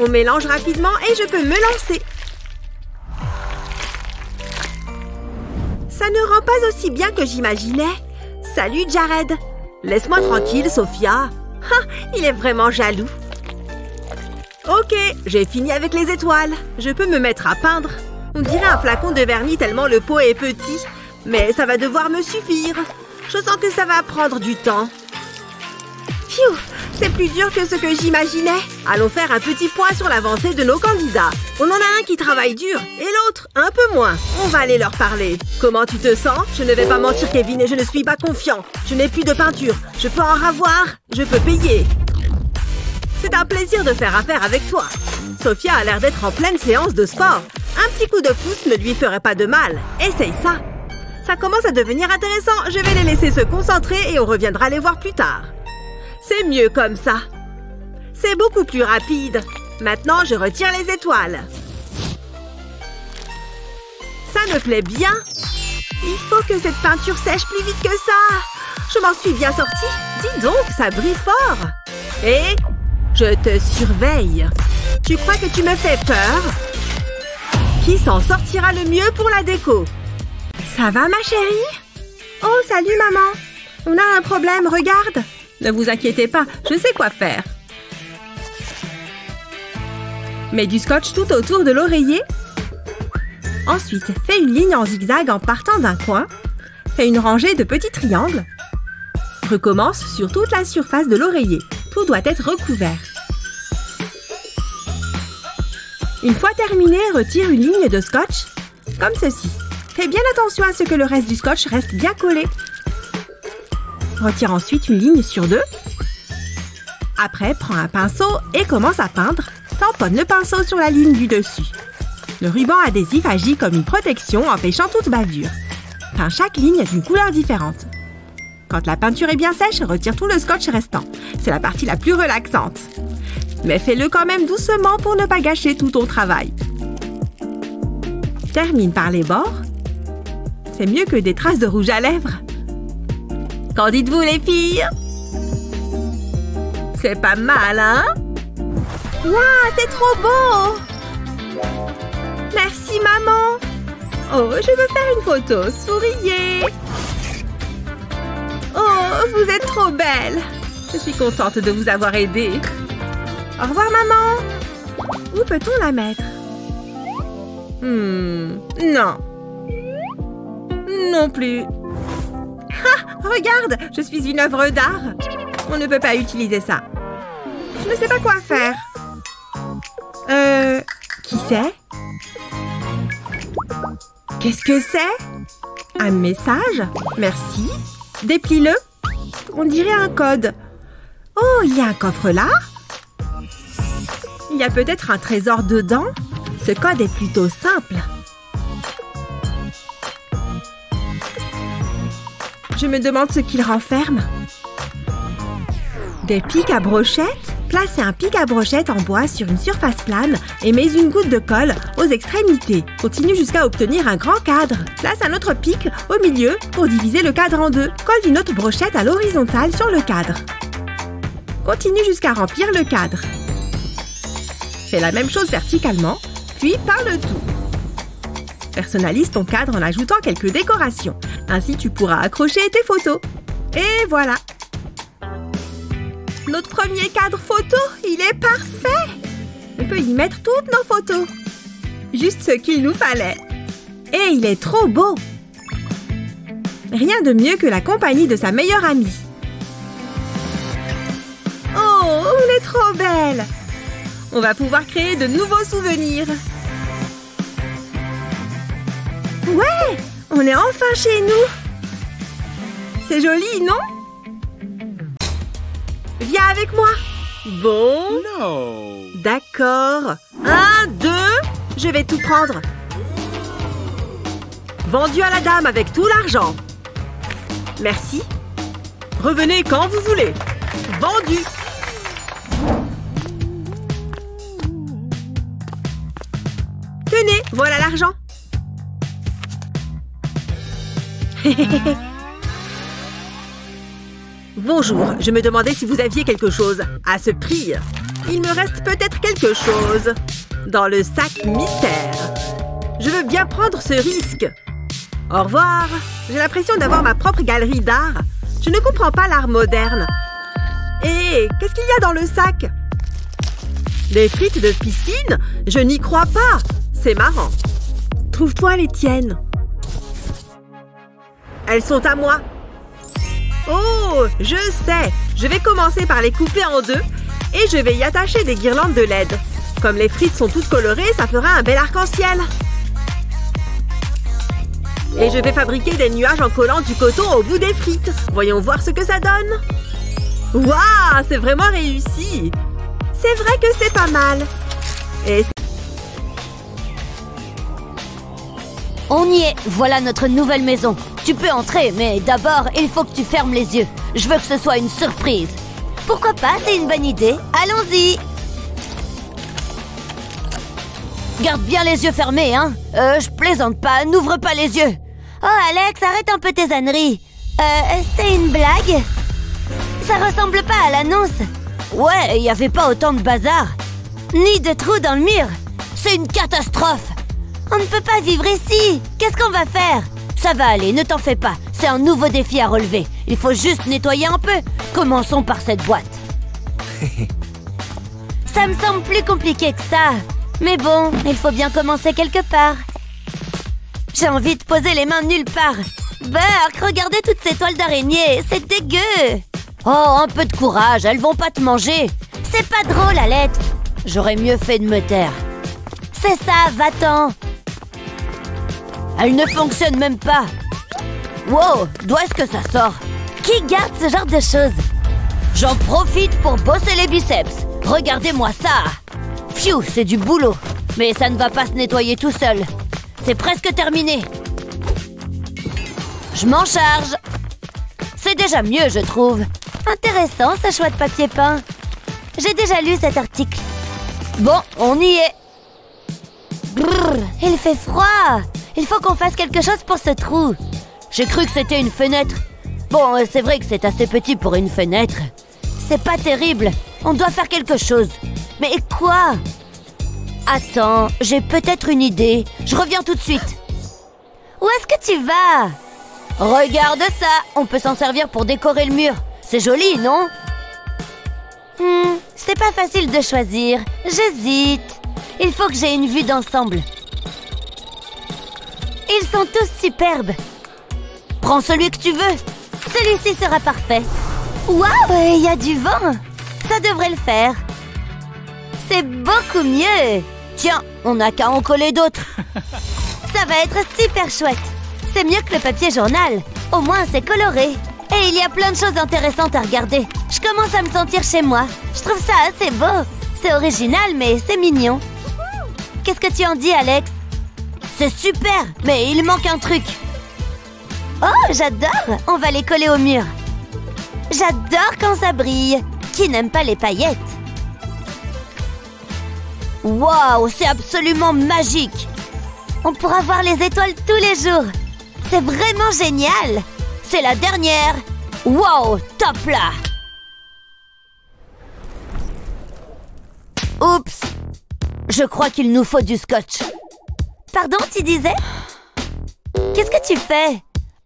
On mélange rapidement et je peux me lancer. Ça ne rend pas aussi bien que j'imaginais. Salut, Jared. Laisse-moi tranquille, Sophia. Ah, il est vraiment jaloux. Ok, j'ai fini avec les étoiles. Je peux me mettre à peindre. On dirait un flacon de vernis tellement le pot est petit. Mais ça va devoir me suffire. Je sens que ça va prendre du temps. Pfiou, c'est plus dur que ce que j'imaginais. Allons faire un petit point sur l'avancée de nos candidats. On en a un qui travaille dur et l'autre un peu moins. On va aller leur parler. Comment tu te sens? Je ne vais pas mentir, Kevin, et je ne suis pas confiant. Je n'ai plus de peinture. Je peux en avoir. Je peux payer. C'est un plaisir de faire affaire avec toi. Sophia a l'air d'être en pleine séance de sport. Un petit coup de pouce ne lui ferait pas de mal. Essaye ça. Ça commence à devenir intéressant. Je vais les laisser se concentrer et on reviendra les voir plus tard. C'est mieux comme ça. C'est beaucoup plus rapide. Maintenant, je retire les étoiles. Ça me plaît bien. Il faut que cette peinture sèche plus vite que ça. Je m'en suis bien sortie. Dis donc, ça brille fort. Et je te surveille. Tu crois que tu me fais peur? Qui s'en sortira le mieux pour la déco? Ça va, ma chérie? Oh, salut, maman. On a un problème, regarde. Ne vous inquiétez pas, je sais quoi faire. Mets du scotch tout autour de l'oreiller. Ensuite, fais une ligne en zigzag en partant d'un coin. Fais une rangée de petits triangles. Recommence sur toute la surface de l'oreiller. Tout doit être recouvert. Une fois terminé, retire une ligne de scotch, comme ceci. Fais bien attention à ce que le reste du scotch reste bien collé. Retire ensuite une ligne sur deux. Après, prends un pinceau et commence à peindre. Tamponne le pinceau sur la ligne du dessus. Le ruban adhésif agit comme une protection empêchant toute bavure. Peins chaque ligne d'une couleur différente. Quand la peinture est bien sèche, retire tout le scotch restant. C'est la partie la plus relaxante. Mais fais-le quand même doucement pour ne pas gâcher tout ton travail. Termine par les bords. C'est mieux que des traces de rouge à lèvres. Qu'en dites-vous, les filles? C'est pas mal, hein? Waouh, c'est trop beau! Merci, maman! Oh, je veux faire une photo. Souriez! Oh, vous êtes trop belle! Je suis contente de vous avoir aidé. Au revoir, maman! Où peut-on la mettre? Non. Non plus. Ah! Regarde! Je suis une œuvre d'art! On ne peut pas utiliser ça. Je ne sais pas quoi faire. Qui c'est? Qu'est-ce que c'est? Un message? Merci. Déplie-le. On dirait un code. Oh, il y a un coffre là? Il y a peut-être un trésor dedans? Ce code est plutôt simple. Je me demande ce qu'il renferme. Des pics à brochettes? Placez un pic à brochettes en bois sur une surface plane et mets une goutte de colle aux extrémités. Continue jusqu'à obtenir un grand cadre. Place un autre pic au milieu pour diviser le cadre en deux. Colle une autre brochette à l'horizontale sur le cadre. Continue jusqu'à remplir le cadre. Fais la même chose verticalement, puis peins le tout. Personnalise ton cadre en ajoutant quelques décorations. Ainsi, tu pourras accrocher tes photos. Et voilà! Notre premier cadre photo, il est parfait! On peut y mettre toutes nos photos. Juste ce qu'il nous fallait. Et il est trop beau! Rien de mieux que la compagnie de sa meilleure amie. Oh, elle est trop belle! On va pouvoir créer de nouveaux souvenirs. Ouais, on est enfin chez nous. C'est joli, non? Viens avec moi. Bon. No. D'accord. 1, 2, je vais tout prendre. Vendu à la dame avec tout l'argent. Merci. Revenez quand vous voulez. Vendu. Tenez, voilà l'argent. Bonjour, je me demandais si vous aviez quelque chose à ce prix. Il me reste peut-être quelque chose dans le sac mystère. Je veux bien prendre ce risque. Au revoir. J'ai l'impression d'avoir ma propre galerie d'art. Je ne comprends pas l'art moderne. Et qu'est-ce qu'il y a dans le sac? Des frites de piscine? Je n'y crois pas. C'est marrant. Trouve-toi les tiennes. Elles sont à moi. Oh, je sais. Je vais commencer par les couper en deux et je vais y attacher des guirlandes de LED. Comme les frites sont toutes colorées, ça fera un bel arc-en-ciel. Et je vais fabriquer des nuages en collant du coton au bout des frites. Voyons voir ce que ça donne. Waouh, c'est vraiment réussi. C'est vrai que c'est pas mal. Et On y est, voilà notre nouvelle maison. Tu peux entrer, mais d'abord, il faut que tu fermes les yeux. Je veux que ce soit une surprise. Pourquoi pas, c'est une bonne idée. Allons-y. Garde bien les yeux fermés, hein. Je plaisante pas, n'ouvre pas les yeux. Oh, Alex, arrête un peu tes âneries. C'est une blague? Ça ressemble pas à l'annonce. Ouais, il y avait pas autant de bazar. Ni de trous dans le mur. C'est une catastrophe. On ne peut pas vivre ici. Qu'est-ce qu'on va faire? Ça va aller, ne t'en fais pas. C'est un nouveau défi à relever. Il faut juste nettoyer un peu. Commençons par cette boîte. Ça me semble plus compliqué que ça. Mais bon, il faut bien commencer quelque part. J'ai envie de poser les mains nulle part. Burk, regardez toutes ces toiles d'araignée. C'est dégueu. Oh, un peu de courage, elles vont pas te manger. C'est pas drôle, Alex. J'aurais mieux fait de me taire. C'est ça, va-t'en. Elle ne fonctionne même pas. Wow, d'où est-ce que ça sort? Qui garde ce genre de choses? J'en profite pour bosser les biceps. Regardez-moi ça. Pfiou, c'est du boulot. Mais ça ne va pas se nettoyer tout seul. C'est presque terminé. Je m'en charge. C'est déjà mieux, je trouve. Intéressant, ce choix de papier peint. J'ai déjà lu cet article. Bon, on y est. Brrr, il fait froid. Il faut qu'on fasse quelque chose pour ce trou. J'ai cru que c'était une fenêtre. Bon, c'est vrai que c'est assez petit pour une fenêtre. C'est pas terrible. On doit faire quelque chose. Mais quoi? Attends, j'ai peut-être une idée. Je reviens tout de suite. Où est-ce que tu vas? Regarde ça. On peut s'en servir pour décorer le mur. C'est joli, non? C'est pas facile de choisir. J'hésite. Il faut que j'ai une vue d'ensemble. Ils sont tous superbes. Prends celui que tu veux. Celui-ci sera parfait. Waouh, il y a du vent. Ça devrait le faire. C'est beaucoup mieux. Tiens, on n'a qu'à en coller d'autres. Ça va être super chouette. C'est mieux que le papier journal. Au moins, c'est coloré. Et il y a plein de choses intéressantes à regarder. Je commence à me sentir chez moi. Je trouve ça assez beau. C'est original, mais c'est mignon. Qu'est-ce que tu en dis, Alex? C'est super, mais il manque un truc. Oh, j'adore. On va les coller au mur. J'adore quand ça brille. Qui n'aime pas les paillettes? Waouh, c'est absolument magique. On pourra voir les étoiles tous les jours. C'est vraiment génial. C'est la dernière. Waouh, top là. Oups. Je crois qu'il nous faut du scotch. Pardon, tu disais? Qu'est-ce que tu fais?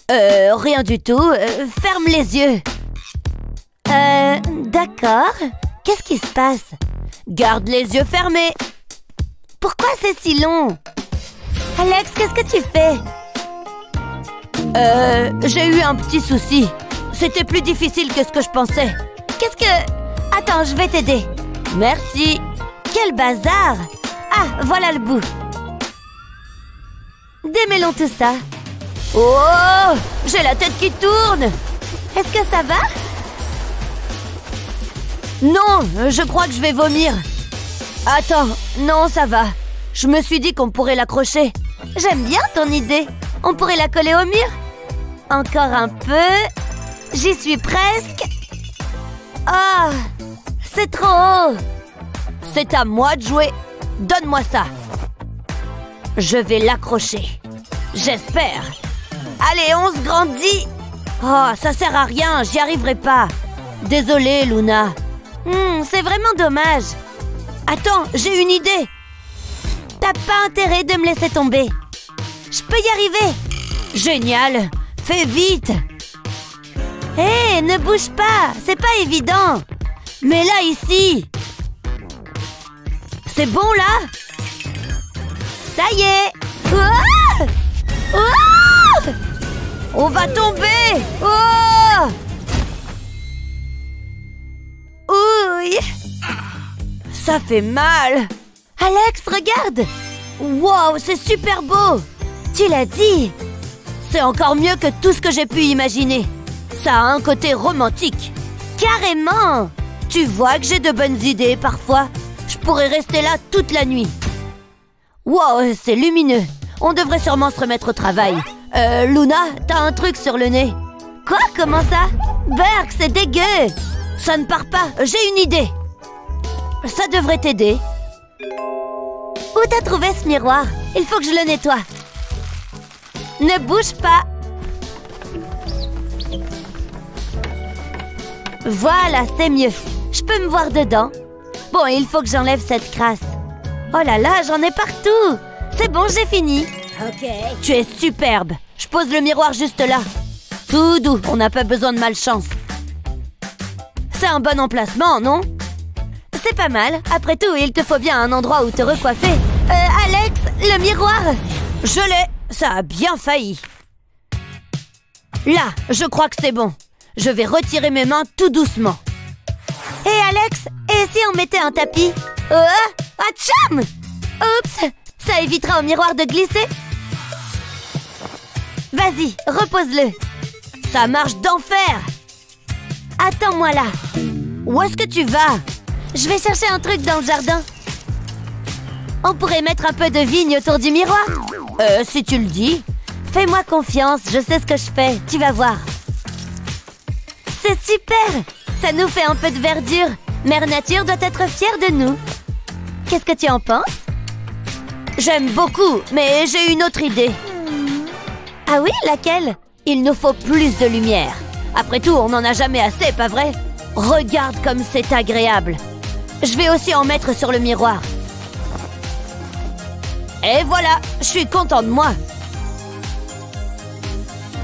Rien du tout. Ferme les yeux. D'accord. Qu'est-ce qui se passe? Garde les yeux fermés. Pourquoi c'est si long? Alex, qu'est-ce que tu fais? J'ai eu un petit souci. C'était plus difficile que ce que je pensais. Qu'est-ce que... Attends, je vais t'aider. Merci. Quel bazar! Ah, voilà le bout. Démêlons tout ça. Oh! J'ai la tête qui tourne! Est-ce que ça va? Non, je crois que je vais vomir. Attends, non, ça va. Je me suis dit qu'on pourrait l'accrocher. J'aime bien ton idée. On pourrait la coller au mur. Encore un peu. J'y suis presque. Ah, c'est trop haut. C'est à moi de jouer. Donne-moi ça. Je vais l'accrocher. J'espère. Allez, on se grandit. Oh, ça sert à rien, j'y arriverai pas. Désolée, Luna. C'est vraiment dommage. Attends, j'ai une idée. T'as pas intérêt de me laisser tomber. Je peux y arriver. Génial. Fais vite. Hé, ne bouge pas. C'est pas évident. Mais là, ici. C'est bon, là? Ça y est. Oh! Oh! On va tomber. Oh! Ouille. Ça fait mal. Alex, regarde. Wow, c'est super beau. Tu l'as dit. C'est encore mieux que tout ce que j'ai pu imaginer. Ça a un côté romantique. Carrément. Tu vois que j'ai de bonnes idées parfois. Je pourrais rester là toute la nuit. Wow, c'est lumineux. On devrait sûrement se remettre au travail. Luna, t'as un truc sur le nez. Quoi? Comment ça? Berk, c'est dégueu. Ça ne part pas. J'ai une idée. Ça devrait t'aider. Où t'as trouvé ce miroir? Il faut que je le nettoie. Ne bouge pas. Voilà, c'est mieux. Je peux me voir dedans. Bon, il faut que j'enlève cette crasse. Oh là là, j'en ai partout. C'est bon, j'ai fini. Ok. Tu es superbe. Je pose le miroir juste là. Tout doux, on n'a pas besoin de malchance. C'est un bon emplacement, non? C'est pas mal. Après tout, il te faut bien un endroit où te recoiffer. Alex, le miroir. Je l'ai. Ça a bien failli. Là, je crois que c'est bon. Je vais retirer mes mains tout doucement. Hé Alex, et si on mettait un tapis? Atcham! Oups, ça évitera au miroir de glisser. Vas-y, repose-le. Ça marche d'enfer. Attends-moi là. Où est-ce que tu vas? Je vais chercher un truc dans le jardin. On pourrait mettre un peu de vigne autour du miroir. Si tu le dis. Fais-moi confiance, je sais ce que je fais. Tu vas voir. C'est super! Ça nous fait un peu de verdure. Mère Nature doit être fière de nous. Qu'est-ce que tu en penses? J'aime beaucoup, mais j'ai une autre idée. Ah oui, laquelle? Il nous faut plus de lumière. Après tout, on n'en a jamais assez, pas vrai? Regarde comme c'est agréable. Je vais aussi en mettre sur le miroir. Et voilà, je suis content de moi.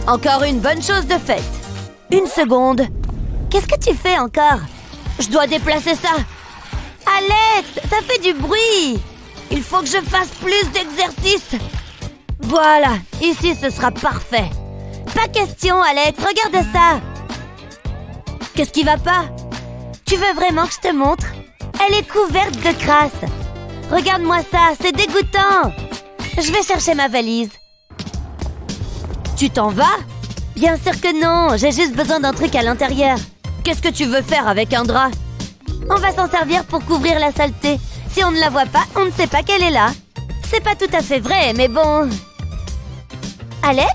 Encore une bonne chose de faite. Une seconde. Qu'est-ce que tu fais encore? Je dois déplacer ça. Alex, ça fait du bruit. Il faut que je fasse plus d'exercice. Voilà, ici ce sera parfait. Pas question, Alex, regarde ça. Qu'est-ce qui va pas? Tu veux vraiment que je te montre? Elle est couverte de crasse. Regarde-moi ça, c'est dégoûtant. Je vais chercher ma valise. Tu t'en vas? Bien sûr que non, j'ai juste besoin d'un truc à l'intérieur. Qu'est-ce que tu veux faire avec un drap? On va s'en servir pour couvrir la saleté. Si on ne la voit pas, on ne sait pas qu'elle est là. C'est pas tout à fait vrai, mais bon... Alex?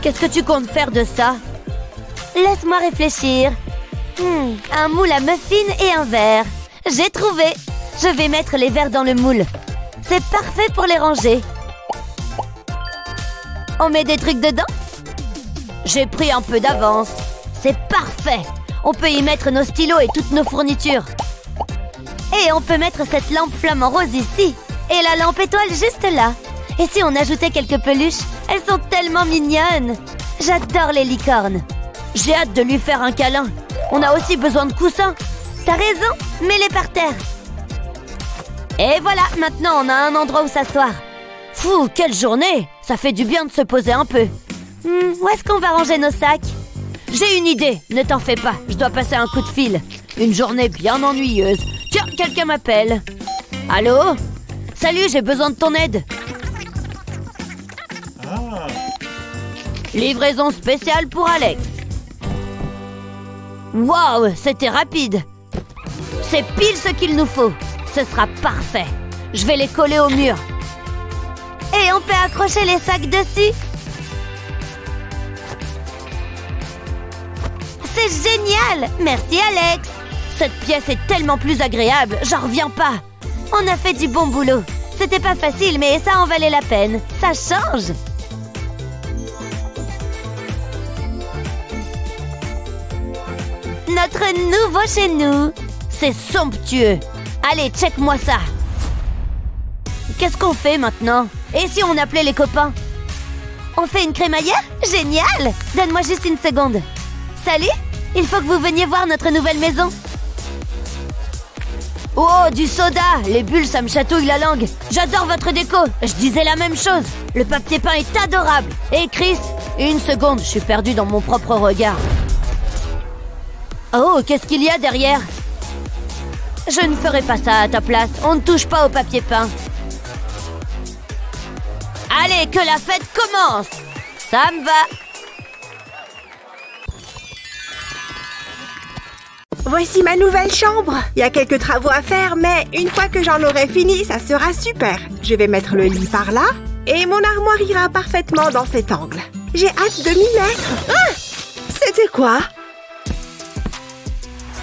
Qu'est-ce que tu comptes faire de ça? Laisse-moi réfléchir. Un moule à muffins et un verre. J'ai trouvé. Je vais mettre les verres dans le moule. C'est parfait pour les ranger. On met des trucs dedans? J'ai pris un peu d'avance. C'est parfait. On peut y mettre nos stylos et toutes nos fournitures. Et on peut mettre cette lampe flamant rose ici. Et la lampe étoile juste là. Et si on ajoutait quelques peluches? Elles sont tellement mignonnes. J'adore les licornes. J'ai hâte de lui faire un câlin. On a aussi besoin de coussins. T'as raison, mets-les par terre. Et voilà, maintenant on a un endroit où s'asseoir. Fou, quelle journée! Ça fait du bien de se poser un peu. Où est-ce qu'on va ranger nos sacs? J'ai une idée, ne t'en fais pas, je dois passer un coup de fil. Une journée bien ennuyeuse. Tiens, quelqu'un m'appelle. Allô? Salut, j'ai besoin de ton aide. Livraison spéciale pour Alex. Waouh, c'était rapide. C'est pile ce qu'il nous faut. Ce sera parfait. Je vais les coller au mur. Et on peut accrocher les sacs dessus. C'est génial! Merci Alex! Cette pièce est tellement plus agréable, j'en reviens pas. On a fait du bon boulot. C'était pas facile, mais ça en valait la peine. Ça change! Notre nouveau chez nous! C'est somptueux! Allez, check-moi ça! Qu'est-ce qu'on fait maintenant? Et si on appelait les copains? On fait une crémaillère? Génial! Donne-moi juste une seconde. Salut! Il faut que vous veniez voir notre nouvelle maison. Oh, du soda! Les bulles, ça me chatouille la langue. J'adore votre déco. Je disais la même chose. Le papier peint est adorable. Et Chris? Une seconde, je suis perdue dans mon propre regard. Oh, qu'est-ce qu'il y a derrière? Je ne ferai pas ça à ta place. On ne touche pas au papier peint. Allez, que la fête commence! Ça me va! Voici ma nouvelle chambre. Il y a quelques travaux à faire, mais une fois que j'en aurai fini, ça sera super. Je vais mettre le lit par là et mon armoire ira parfaitement dans cet angle. J'ai hâte de m'y mettre. Ah! C'était quoi?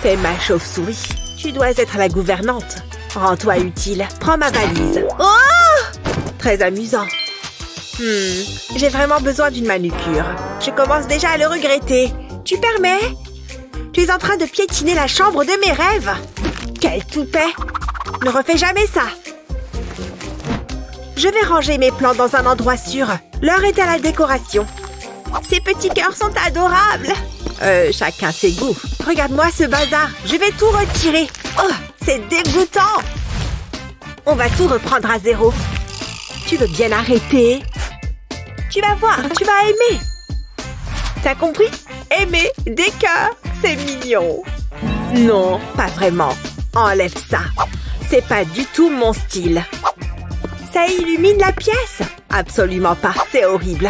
C'est ma chauve-souris. Tu dois être la gouvernante. Rends-toi utile. Prends ma valise. Oh! Très amusant. J'ai vraiment besoin d'une manucure. Je commence déjà à le regretter. Tu permets? Tu es en train de piétiner la chambre de mes rêves. Quel toupet! Ne refais jamais ça. Je vais ranger mes plants dans un endroit sûr. L'heure est à la décoration. Ces petits cœurs sont adorables. Chacun ses goûts. Regarde-moi ce bazar. Je vais tout retirer. Oh, c'est dégoûtant. On va tout reprendre à zéro. Tu veux bien arrêter? Tu vas voir, tu vas aimer. T'as compris? Aimer des cœurs, c'est mignon. Non, pas vraiment. Enlève ça. C'est pas du tout mon style. Ça illumine la pièce? Absolument pas, c'est horrible.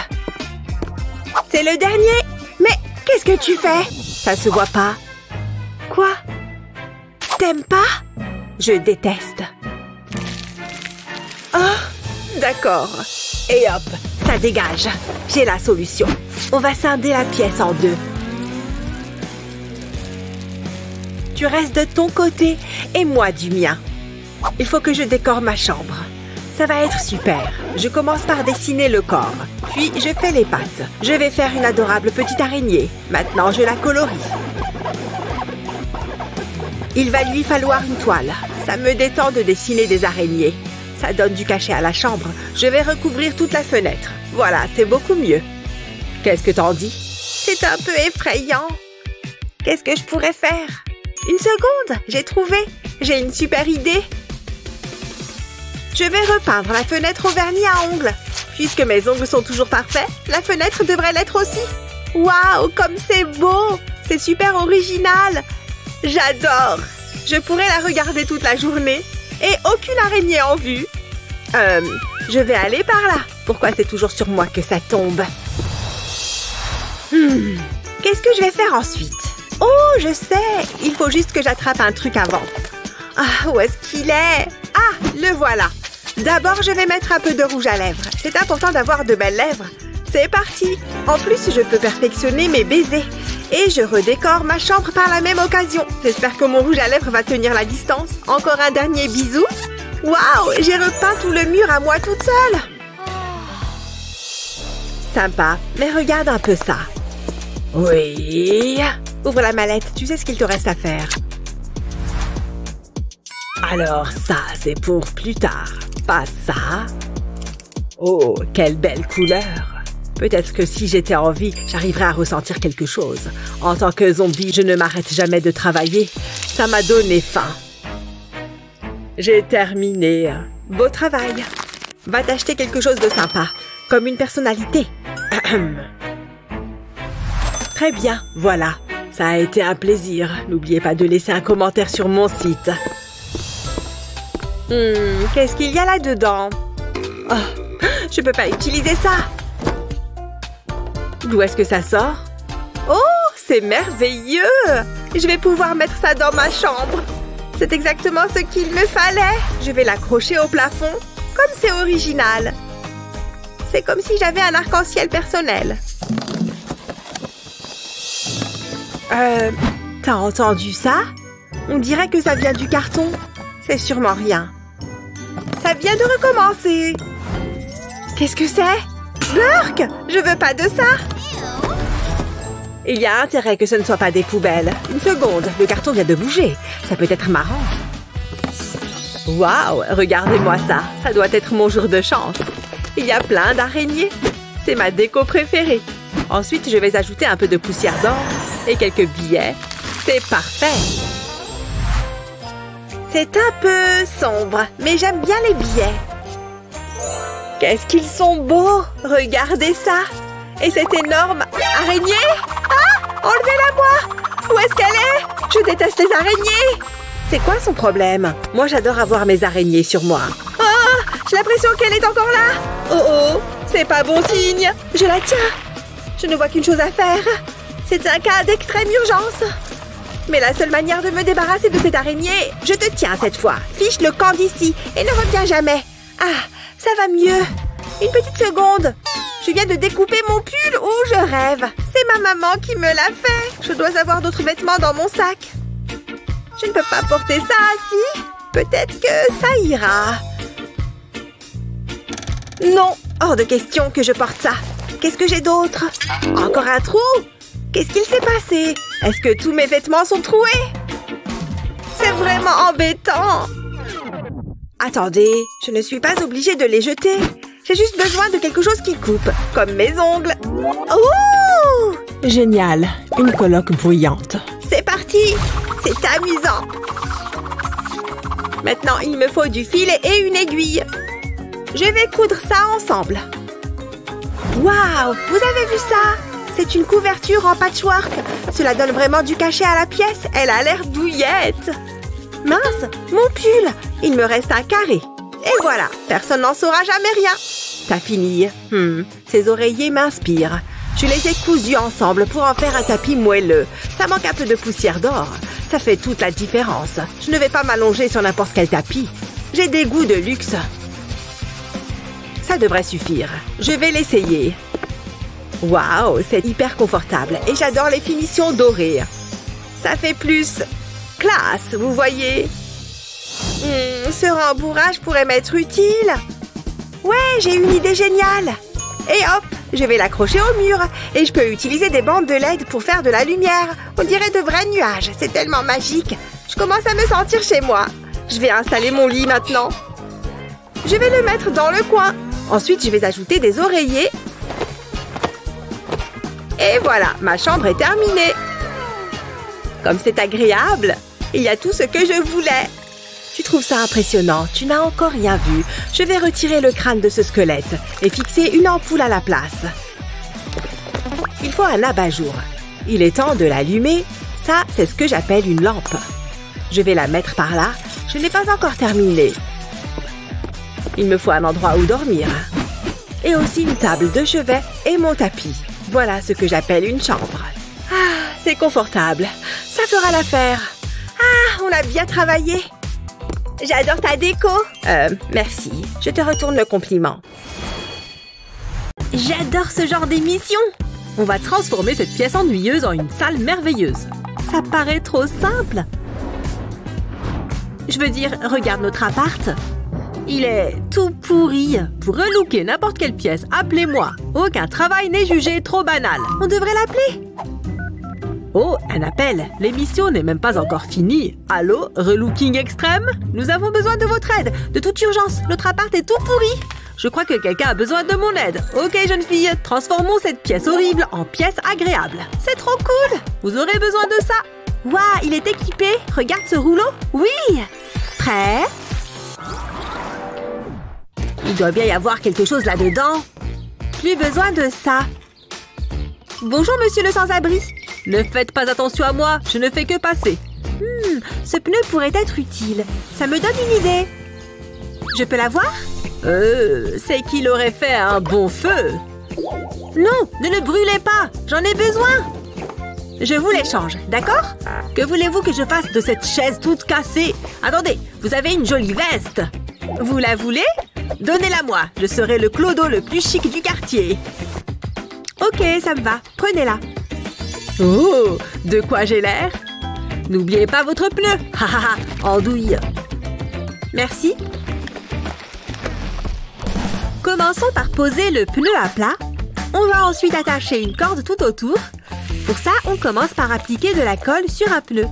C'est le dernier. Mais qu'est-ce que tu fais? Ça se voit pas. Quoi? T'aimes pas? Je déteste. Oh, d'accord. Et hop, ça dégage. J'ai la solution. On va scinder la pièce en deux. Tu restes de ton côté et moi du mien. Il faut que je décore ma chambre. Ça va être super. Je commence par dessiner le corps. Puis je fais les pattes. Je vais faire une adorable petite araignée. Maintenant, je la colorie. Il va lui falloir une toile. Ça me détend de dessiner des araignées. Ça donne du cachet à la chambre. Je vais recouvrir toute la fenêtre. Voilà, c'est beaucoup mieux. Qu'est-ce que t'en dis? C'est un peu effrayant. Qu'est-ce que je pourrais faire? Une seconde, j'ai trouvé. J'ai une super idée. Je vais repeindre la fenêtre au vernis à ongles. Puisque mes ongles sont toujours parfaits, la fenêtre devrait l'être aussi. Waouh, comme c'est beau! C'est super original. J'adore. Je pourrais la regarder toute la journée. Et aucune araignée en vue. Je vais aller par là. Pourquoi c'est toujours sur moi que ça tombe? Qu'est-ce que je vais faire ensuite? Oh, je sais. Il faut juste que j'attrape un truc avant. Ah, où est-ce qu'il est? Ah, le voilà. D'abord, je vais mettre un peu de rouge à lèvres. C'est important d'avoir de belles lèvres. C'est parti. En plus, je peux perfectionner mes baisers. Et je redécore ma chambre par la même occasion. J'espère que mon rouge à lèvres va tenir la distance. Encore un dernier bisou. Waouh, j'ai repeint tout le mur à moi toute seule. Sympa, mais regarde un peu ça. Oui. Ouvre la mallette, tu sais ce qu'il te reste à faire. Alors ça, c'est pour plus tard. Pas ça. Oh, quelle belle couleur. Peut-être que si j'étais en vie, j'arriverais à ressentir quelque chose. En tant que zombie, je ne m'arrête jamais de travailler. Ça m'a donné faim. J'ai terminé. Beau travail. Va t'acheter quelque chose de sympa. comme une personnalité. Très bien, voilà. Ça a été un plaisir. N'oubliez pas de laisser un commentaire sur mon site. Qu'est-ce qu'il y a là-dedans? Oh, je peux pas utiliser ça. D'où est-ce que ça sort? Oh, c'est merveilleux! Je vais pouvoir mettre ça dans ma chambre. C'est exactement ce qu'il me fallait. Je vais l'accrocher au plafond, comme c'est original. C'est comme si j'avais un arc-en-ciel personnel. T'as entendu ça? On dirait que ça vient du carton. C'est sûrement rien. Ça vient de recommencer. Qu'est-ce que c'est? Burk! Je veux pas de ça! Il y a intérêt que ce ne soit pas des poubelles. Une seconde, le carton vient de bouger. Ça peut être marrant. Waouh! Regardez-moi ça. Ça doit être mon jour de chance. Il y a plein d'araignées. C'est ma déco préférée. Ensuite, je vais ajouter un peu de poussière d'or et quelques billets. C'est parfait. C'est un peu sombre, mais j'aime bien les billets. Qu'est-ce qu'ils sont beaux! Regardez ça! Et cette énorme araignée! Ah! Enlevez-la-moi! Où est-ce qu'elle est? Je déteste les araignées! C'est quoi son problème? Moi, j'adore avoir mes araignées sur moi. Ah! J'ai l'impression qu'elle est encore là! Oh oh! C'est pas bon signe! Je la tiens! Je ne vois qu'une chose à faire. C'est un cas d'extrême urgence. Mais la seule manière de me débarrasser de cette araignée, je te tiens cette fois. Fiche le camp d'ici et ne reviens jamais. Ah, ça va mieux. Une petite seconde. Je viens de découper mon pull. Oh, je rêve. C'est ma maman qui me l'a fait. Je dois avoir d'autres vêtements dans mon sac. Je ne peux pas porter ça assis. Peut-être que ça ira. Non, hors de question que je porte ça. Qu'est-ce que j'ai d'autre? Encore un trou? Qu'est-ce qu'il s'est passé? Est-ce que tous mes vêtements sont troués? C'est vraiment embêtant. Attendez, je ne suis pas obligée de les jeter. J'ai juste besoin de quelque chose qui coupe, comme mes ongles. Oh! Génial, une colloque bruyante. C'est parti! C'est amusant. Maintenant, il me faut du fil et une aiguille. Je vais coudre ça ensemble. Waouh! Vous avez vu ça? C'est une couverture en patchwork. Cela donne vraiment du cachet à la pièce. Elle a l'air douillette. Mince, mon pull. Il me reste un carré. Et voilà, personne n'en saura jamais rien. T'as fini. Ces oreillers m'inspirent. Je les ai cousus ensemble pour en faire un tapis moelleux. Ça manque un peu de poussière d'or. Ça fait toute la différence. Je ne vais pas m'allonger sur n'importe quel tapis. J'ai des goûts de luxe. Ça devrait suffire. Je vais l'essayer. Waouh, c'est hyper confortable et j'adore les finitions dorées. Ça fait plus classe, vous voyez. Ce rembourrage pourrait m'être utile. Ouais, j'ai une idée géniale. Et hop, je vais l'accrocher au mur et je peux utiliser des bandes de LED pour faire de la lumière. On dirait de vrais nuages, c'est tellement magique. Je commence à me sentir chez moi. Je vais installer mon lit maintenant. Je vais le mettre dans le coin. Ensuite, je vais ajouter des oreillers. Et voilà, ma chambre est terminée. Comme c'est agréable, il y a tout ce que je voulais. Tu trouves ça impressionnant? Tu n'as encore rien vu. Je vais retirer le crâne de ce squelette et fixer une ampoule à la place. Il faut un abat-jour. Il est temps de l'allumer. Ça, c'est ce que j'appelle une lampe. Je vais la mettre par là. Je n'ai pas encore terminé. Il me faut un endroit où dormir. Et aussi une table de chevet et mon tapis. Voilà ce que j'appelle une chambre. Ah, c'est confortable. Ça fera l'affaire. Ah, on a bien travaillé. J'adore ta déco. Merci. Je te retourne le compliment. J'adore ce genre d'émission. On va transformer cette pièce ennuyeuse en une salle merveilleuse. Ça paraît trop simple. Je veux dire, regarde notre appart. Il est tout pourri. Pour relooker n'importe quelle pièce, appelez-moi. Aucun travail n'est jugé trop banal. On devrait l'appeler. Oh, un appel. L'émission n'est même pas encore finie. Allô, relooking extrême? Nous avons besoin de votre aide. De toute urgence, notre appart est tout pourri. Je crois que quelqu'un a besoin de mon aide. Ok, jeune fille, transformons cette pièce horrible en pièce agréable. C'est trop cool. Vous aurez besoin de ça. Waouh, il est équipé. Regarde ce rouleau. Oui. Prêt? Il doit bien y avoir quelque chose là-dedans. Plus besoin de ça. Bonjour, monsieur le sans-abri. Ne faites pas attention à moi, je ne fais que passer. Ce pneu pourrait être utile. Ça me donne une idée. Je peux l'avoir? C'est qu'il aurait fait un bon feu. Non, ne le brûlez pas. J'en ai besoin. Je vous l'échange, d'accord? Que voulez-vous que je fasse de cette chaise toute cassée? Attendez, vous avez une jolie veste. Vous la voulez? Donnez-la-moi. Je serai le clodo le plus chic du quartier. Ok, ça me va. Prenez-la. Oh, de quoi j'ai l'air? N'oubliez pas votre pneu. Hahaha, andouille. Merci. Commençons par poser le pneu à plat. On va ensuite attacher une corde tout autour. Pour ça, on commence par appliquer de la colle sur un pneu.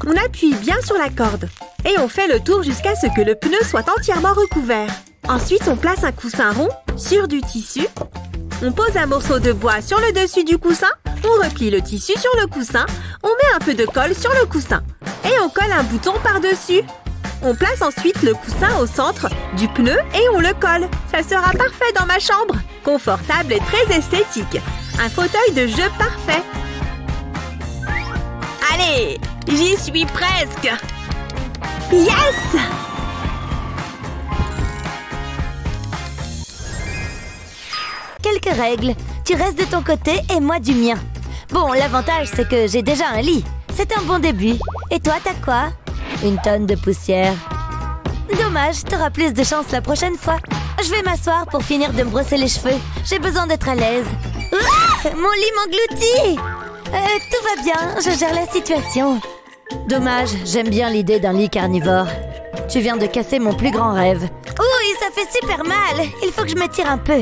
On appuie bien sur la corde. Et on fait le tour jusqu'à ce que le pneu soit entièrement recouvert. Ensuite, on place un coussin rond sur du tissu. On pose un morceau de bois sur le dessus du coussin. On replie le tissu sur le coussin. On met un peu de colle sur le coussin. Et on colle un bouton par-dessus. On place ensuite le coussin au centre du pneu et on le colle. Ça sera parfait dans ma chambre. Confortable et très esthétique. Un fauteuil de jeu parfait. Allez, j'y suis presque. Yes! Quelques règles. Tu restes de ton côté et moi du mien. Bon, l'avantage, c'est que j'ai déjà un lit. C'est un bon début. Et toi, t'as quoi? Une tonne de poussière. Dommage, t'auras plus de chance la prochaine fois. Je vais m'asseoir pour finir de me brosser les cheveux. J'ai besoin d'être à l'aise. Ah, mon lit m'engloutit! Tout va bien, je gère la situation. Dommage, j'aime bien l'idée d'un lit carnivore. Tu viens de casser mon plus grand rêve. Oui, ça fait super mal. Il faut que je me tire un peu.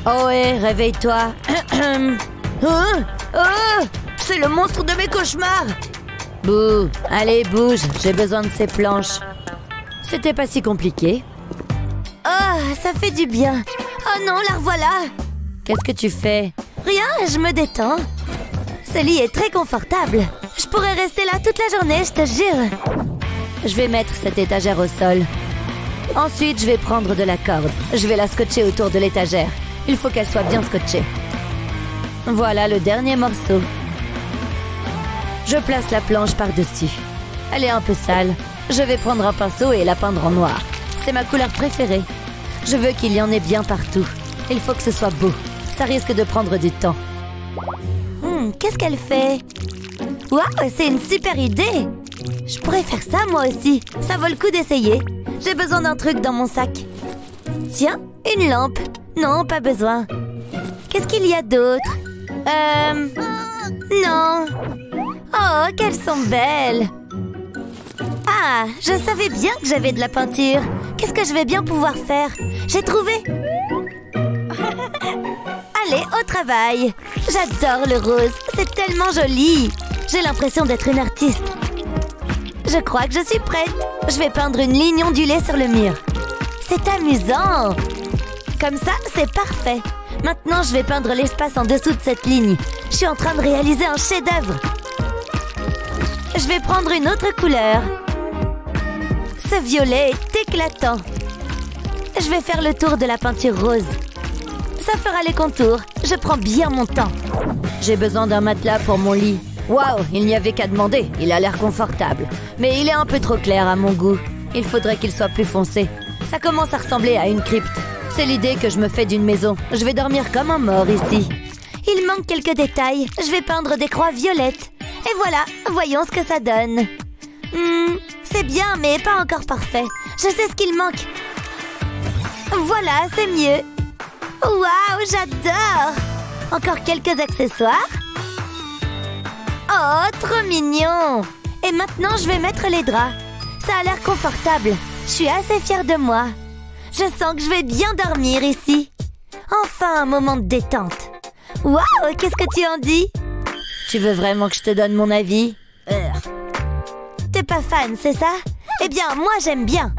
Oh ouais, réveille-toi. C'est le monstre de mes cauchemars. Bouh, allez, bouge, j'ai besoin de ces planches. C'était pas si compliqué. Oh, ça fait du bien. Oh non, la revoilà. Qu'est-ce que tu fais? Rien, je me détends. Ce lit est très confortable. Je pourrais rester là toute la journée, je te jure. Je vais mettre cette étagère au sol. Ensuite, je vais prendre de la corde. Je vais la scotcher autour de l'étagère. Il faut qu'elle soit bien scotchée. Voilà le dernier morceau. Je place la planche par-dessus. Elle est un peu sale. Je vais prendre un pinceau et la peindre en noir. C'est ma couleur préférée. Je veux qu'il y en ait bien partout. Il faut que ce soit beau. Ça risque de prendre du temps. Qu'est-ce qu'elle fait? Waouh, c'est une super idée! Je pourrais faire ça moi aussi. Ça vaut le coup d'essayer. J'ai besoin d'un truc dans mon sac. Tiens, une lampe. Non, pas besoin. Qu'est-ce qu'il y a d'autre? Non. Oh, qu'elles sont belles. Ah, je savais bien que j'avais de la peinture. Qu'est-ce que je vais bien pouvoir faire? J'ai trouvé. Allez, au travail. J'adore le rose. C'est tellement joli. J'ai l'impression d'être une artiste. Je crois que je suis prête. Je vais peindre une ligne ondulée sur le mur. C'est amusant. Comme ça, c'est parfait. Maintenant, je vais peindre l'espace en dessous de cette ligne. Je suis en train de réaliser un chef-d'œuvre. Je vais prendre une autre couleur. Ce violet est éclatant. Je vais faire le tour de la peinture rose. Ça fera les contours. Je prends bien mon temps. J'ai besoin d'un matelas pour mon lit. Waouh, il n'y avait qu'à demander. Il a l'air confortable. Mais il est un peu trop clair à mon goût. Il faudrait qu'il soit plus foncé. Ça commence à ressembler à une crypte. C'est l'idée que je me fais d'une maison. Je vais dormir comme un mort ici. Il manque quelques détails. Je vais peindre des croix violettes. Et voilà, voyons ce que ça donne. C'est bien, mais pas encore parfait. Je sais ce qu'il manque. Voilà, c'est mieux. Waouh, j'adore. Encore quelques accessoires. Oh, trop mignon. Et maintenant, je vais mettre les draps. Ça a l'air confortable. Je suis assez fière de moi. Je sens que je vais bien dormir ici. Enfin, un moment de détente. Waouh, qu'est-ce que tu en dis? Tu veux vraiment que je te donne mon avis? T'es pas fan, c'est ça? Eh bien, moi, j'aime bien.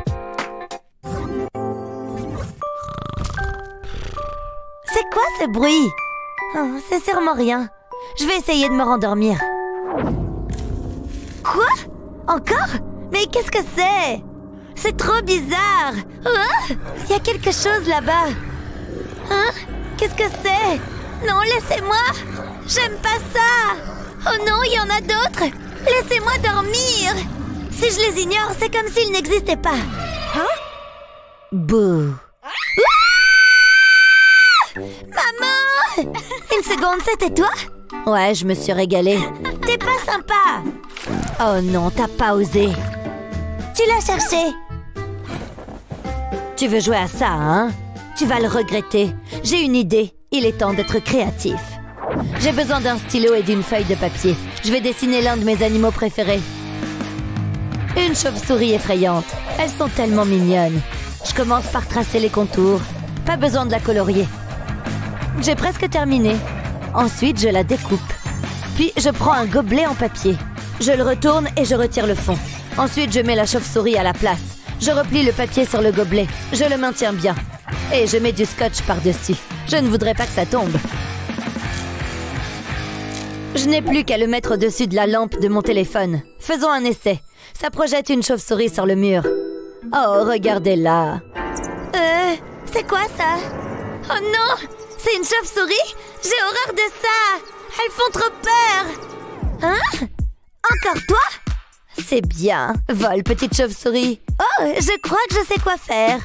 C'est quoi ce bruit? Oh, c'est sûrement rien. Je vais essayer de me rendormir. Quoi? Encore? Mais qu'est-ce que c'est? C'est trop bizarre. Oh, il y a quelque chose là-bas. Hein? Qu'est-ce que c'est? Non, laissez-moi. J'aime pas ça. Oh non, il y en a d'autres. Laissez-moi dormir. Si je les ignore, c'est comme s'ils n'existaient pas. Hein? Bouh. Maman! Une seconde, c'était toi? Ouais, je me suis régalée. T'es pas sympa. Oh non, t'as pas osé. Tu l'as cherché. Tu veux jouer à ça, hein? Tu vas le regretter. J'ai une idée. Il est temps d'être créatif. J'ai besoin d'un stylo et d'une feuille de papier. Je vais dessiner l'un de mes animaux préférés. Une chauve-souris effrayante. Elles sont tellement mignonnes. Je commence par tracer les contours. Pas besoin de la colorier. J'ai presque terminé. Ensuite, je la découpe. Puis, je prends un gobelet en papier. Je le retourne et je retire le fond. Ensuite, je mets la chauve-souris à la place. Je replie le papier sur le gobelet. Je le maintiens bien. Et je mets du scotch par-dessus. Je ne voudrais pas que ça tombe. Je n'ai plus qu'à le mettre au-dessus de la lampe de mon téléphone. Faisons un essai. Ça projette une chauve-souris sur le mur. Oh, regardez-la. C'est quoi ça? Oh non! C'est une chauve-souris? J'ai horreur de ça! Elles font trop peur! Hein? Encore toi? C'est bien. Vole, petite chauve-souris. Oh, je crois que je sais quoi faire.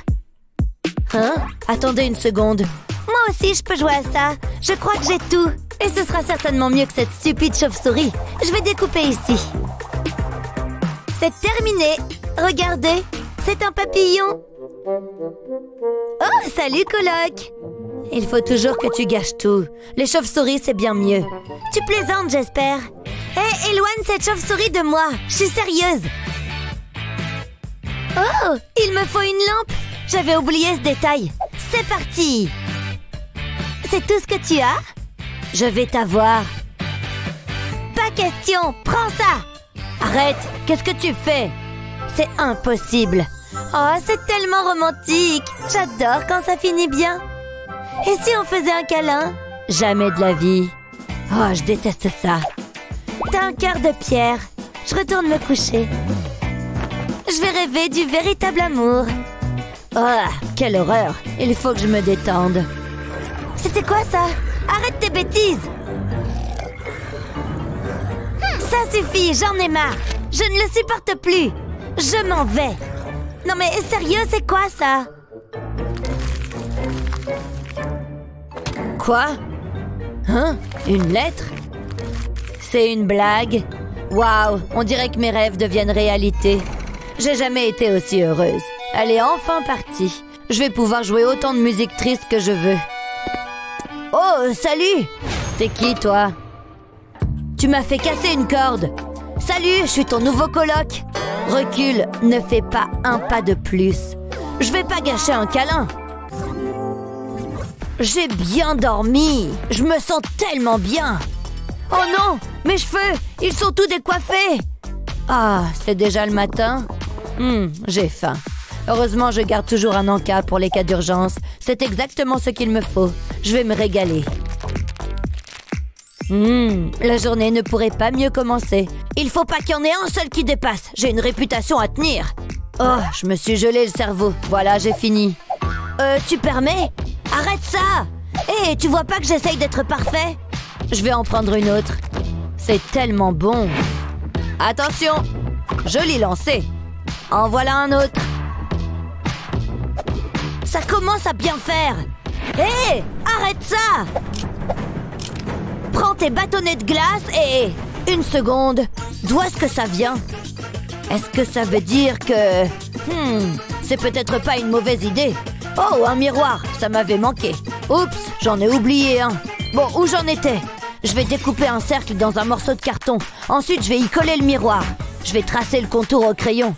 Hein? Attendez une seconde. Moi aussi, je peux jouer à ça. Je crois que j'ai tout. Et ce sera certainement mieux que cette stupide chauve-souris. Je vais découper ici. C'est terminé. Regardez, c'est un papillon. Oh, salut, coloc. Il faut toujours que tu gâches tout. Les chauves-souris, c'est bien mieux. Tu plaisantes, j'espère. Hé, éloigne cette chauve-souris de moi. Je suis sérieuse. Oh, il me faut une lampe. J'avais oublié ce détail. C'est parti. C'est tout ce que tu as? Je vais t'avoir. Pas question, prends ça. Arrête, qu'est-ce que tu fais? C'est impossible. Oh, c'est tellement romantique. J'adore quand ça finit bien. Et si on faisait un câlin? Jamais de la vie. Oh, je déteste ça. T'as un cœur de pierre. Je retourne me coucher. Je vais rêver du véritable amour. Oh, quelle horreur. Il faut que je me détende. C'était quoi ça? Arrête tes bêtises. Ça suffit, j'en ai marre. Je ne le supporte plus. Je m'en vais. Non mais sérieux, c'est quoi ça? Quoi? Hein? Une lettre? C'est une blague? Waouh, on dirait que mes rêves deviennent réalité. J'ai jamais été aussi heureuse. Elle est enfin partie. Je vais pouvoir jouer autant de musique triste que je veux. Oh, salut! T'es qui, toi? Tu m'as fait casser une corde. Salut, je suis ton nouveau coloc. Recule, ne fais pas un pas de plus. Je vais pas gâcher un câlin. J'ai bien dormi. Je me sens tellement bien. Oh non, mes cheveux, ils sont tout décoiffés. Ah, c'est déjà le matin? J'ai faim. Heureusement, je garde toujours un encas pour les cas d'urgence. C'est exactement ce qu'il me faut. Je vais me régaler. La journée ne pourrait pas mieux commencer. Il faut pas qu'il y en ait un seul qui dépasse. J'ai une réputation à tenir. Oh, je me suis gelé le cerveau. Voilà, j'ai fini. Tu permets? Arrête ça! Hé, tu vois pas que j'essaye d'être parfait? Je vais en prendre une autre. C'est tellement bon. Attention! Joli lancé. En voilà un autre. Ça commence à bien faire. Hé! Arrête ça! Prends tes bâtonnets de glace et... Une seconde. D'où est-ce que ça vient? Est-ce que ça veut dire que... c'est peut-être pas une mauvaise idée. Oh, un miroir, ça m'avait manqué. Oups, j'en ai oublié un. Bon, où j'en étais? Je vais découper un cercle dans un morceau de carton. Ensuite, je vais y coller le miroir. Je vais tracer le contour au crayon.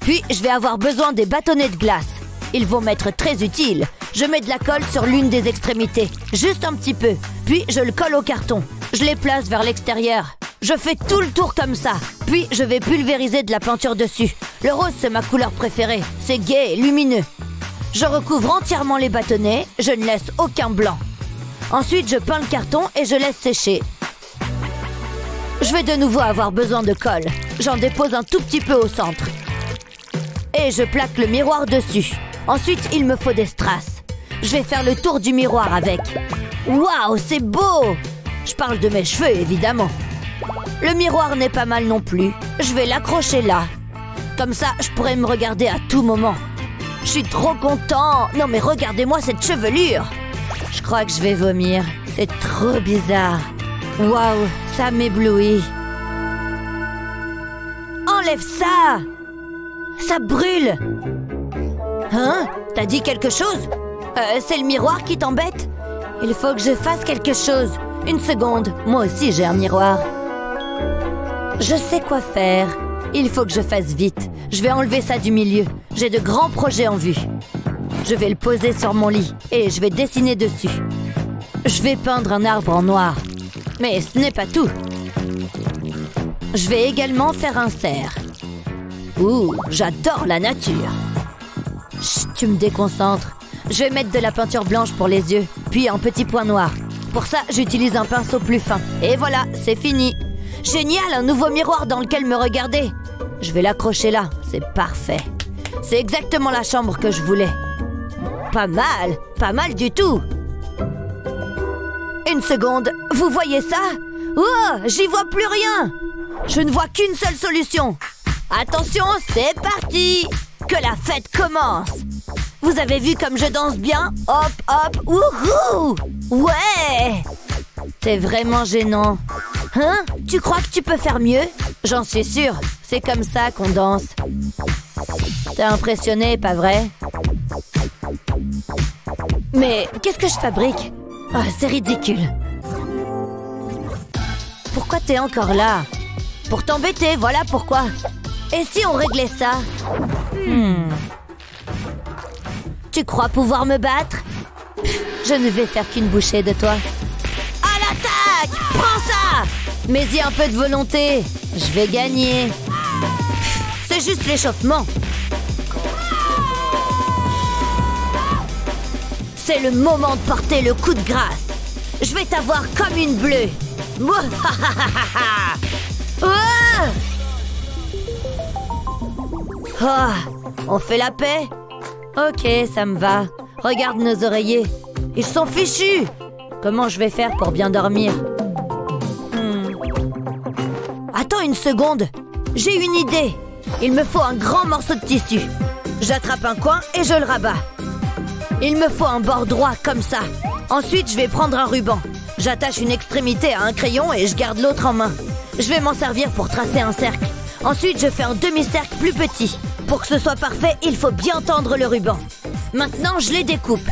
Puis, je vais avoir besoin des bâtonnets de glace. Ils vont m'être très utiles. Je mets de la colle sur l'une des extrémités, juste un petit peu. Puis, je le colle au carton. Je les place vers l'extérieur. Je fais tout le tour comme ça. Puis, je vais pulvériser de la peinture dessus. Le rose, c'est ma couleur préférée. C'est gai et lumineux. Je recouvre entièrement les bâtonnets. Je ne laisse aucun blanc. Ensuite, je peins le carton et je laisse sécher. Je vais de nouveau avoir besoin de colle. J'en dépose un tout petit peu au centre. Et je plaque le miroir dessus. Ensuite, il me faut des strass. Je vais faire le tour du miroir avec. Waouh, c'est beau! Je parle de mes cheveux, évidemment. Le miroir n'est pas mal non plus. Je vais l'accrocher là. Comme ça, je pourrais me regarder à tout moment. Je suis trop content. Non mais regardez-moi cette chevelure. Je crois que je vais vomir. C'est trop bizarre. Waouh, ça m'éblouit. Enlève ça! Ça brûle! Hein? T'as dit quelque chose? C'est le miroir qui t'embête? Il faut que je fasse quelque chose. Une seconde, moi aussi j'ai un miroir. Je sais quoi faire. Il faut que je fasse vite. Je vais enlever ça du milieu. J'ai de grands projets en vue. Je vais le poser sur mon lit et je vais dessiner dessus. Je vais peindre un arbre en noir. Mais ce n'est pas tout. Je vais également faire un cerf. Ouh, j'adore la nature. Chut, tu me déconcentres. Je vais mettre de la peinture blanche pour les yeux, puis un petit point noir. Pour ça, j'utilise un pinceau plus fin. Et voilà, c'est fini. Génial, un nouveau miroir dans lequel me regarder. Je vais l'accrocher là, c'est parfait. C'est exactement la chambre que je voulais. Pas mal du tout. Une seconde, vous voyez ça? Oh, j'y vois plus rien. Je ne vois qu'une seule solution. Attention, c'est parti. Que la fête commence. Vous avez vu comme je danse bien? Hop, hop, wouhou! Ouais! C'est vraiment gênant. Hein? Tu crois que tu peux faire mieux? J'en suis sûre. C'est comme ça qu'on danse. T'es impressionné, pas vrai? Mais qu'est-ce que je fabrique? Oh, c'est ridicule. Pourquoi t'es encore là? Pour t'embêter, voilà pourquoi. Et si on réglait ça? Tu crois pouvoir me battre? Je ne vais faire qu'une bouchée de toi. À l'attaque! Prends ça! Mais y a un peu de volonté. Je vais gagner. C'est juste l'échauffement. C'est le moment de porter le coup de grâce. Je vais t'avoir comme une bleue. On fait la paix? Ok, ça me va. Regarde nos oreillers. Ils sont fichus. Comment je vais faire pour bien dormir? Attends une seconde. J'ai une idée. Il me faut un grand morceau de tissu. J'attrape un coin et je le rabats. Il me faut un bord droit comme ça. Ensuite, je vais prendre un ruban. J'attache une extrémité à un crayon et je garde l'autre en main. Je vais m'en servir pour tracer un cercle. Ensuite, je fais un demi-cercle plus petit. Pour que ce soit parfait, il faut bien tendre le ruban. Maintenant, je les découpe.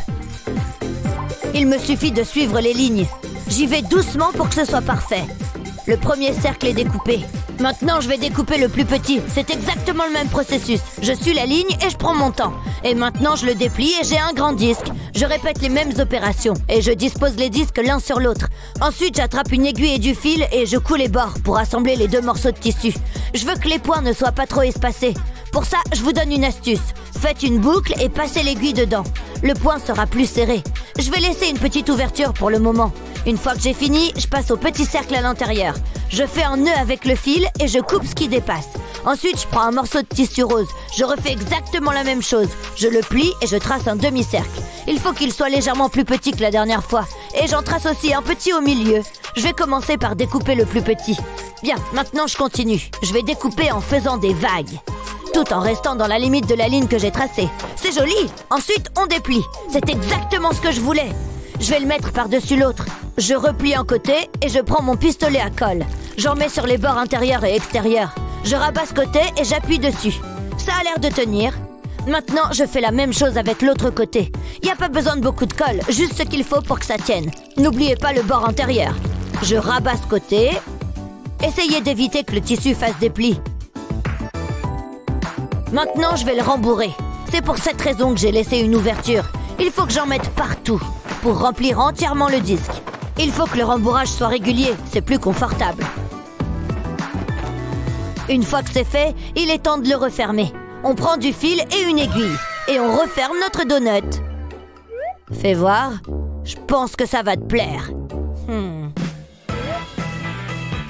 Il me suffit de suivre les lignes. J'y vais doucement pour que ce soit parfait. Le premier cercle est découpé. Maintenant, je vais découper le plus petit. C'est exactement le même processus. Je suis la ligne et je prends mon temps. Et maintenant, je le déplie et j'ai un grand disque. Je répète les mêmes opérations. Et je dispose les disques l'un sur l'autre. Ensuite, j'attrape une aiguille et du fil et je coud les bords pour assembler les deux morceaux de tissu. Je veux que les points ne soient pas trop espacés. Pour ça, je vous donne une astuce. Faites une boucle et passez l'aiguille dedans. Le point sera plus serré. Je vais laisser une petite ouverture pour le moment. Une fois que j'ai fini, je passe au petit cercle à l'intérieur. Je fais un nœud avec le fil et je coupe ce qui dépasse. Ensuite, je prends un morceau de tissu rose. Je refais exactement la même chose. Je le plie et je trace un demi-cercle. Il faut qu'il soit légèrement plus petit que la dernière fois. Et j'en trace aussi un petit au milieu. Je vais commencer par découper le plus petit. Bien, maintenant je continue. Je vais découper en faisant des vagues. Tout en restant dans la limite de la ligne que j'ai tracée. C'est joli. Ensuite, on déplie. C'est exactement ce que je voulais. Je vais le mettre par-dessus l'autre. Je replie un côté et je prends mon pistolet à colle. J'en mets sur les bords intérieurs et extérieurs. Je rabats ce côté et j'appuie dessus. Ça a l'air de tenir. Maintenant, je fais la même chose avec l'autre côté. Il n'y a pas besoin de beaucoup de colle, juste ce qu'il faut pour que ça tienne. N'oubliez pas le bord intérieur. Je rabats ce côté. Essayez d'éviter que le tissu fasse des plis. Maintenant, je vais le rembourrer. C'est pour cette raison que j'ai laissé une ouverture. Il faut que j'en mette partout pour remplir entièrement le disque. Il faut que le rembourrage soit régulier, c'est plus confortable. Une fois que c'est fait, il est temps de le refermer. On prend du fil et une aiguille et on referme notre donut. Fais voir. Je pense que ça va te plaire.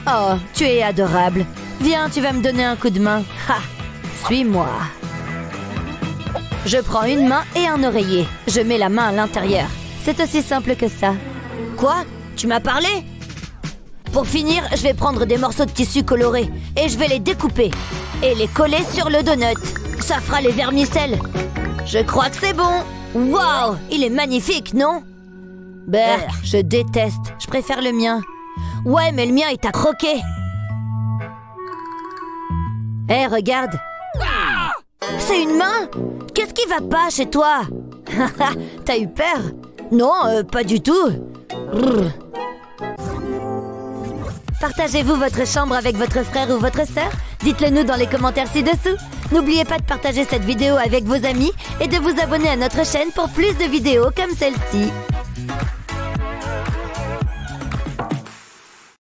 Oh, tu es adorable. Viens, tu vas me donner un coup de main. Ha! Suis-moi. Je prends une main et un oreiller. Je mets la main à l'intérieur. C'est aussi simple que ça. Quoi? Tu m'as parlé? Pour finir, je vais prendre des morceaux de tissu coloré et je vais les découper et les coller sur le donut. Ça fera les vermicelles. Je crois que c'est bon. Waouh, il est magnifique, non? Berk, je déteste. Je préfère le mien. Ouais, mais le mien est à croquer. Hé, regarde. C'est une main? Qu'est-ce qui va pas chez toi? T'as eu peur? Non, pas du tout. Partagez-vous votre chambre avec votre frère ou votre sœur? Dites-le nous dans les commentaires ci-dessous. N'oubliez pas de partager cette vidéo avec vos amis et de vous abonner à notre chaîne pour plus de vidéos comme celle-ci.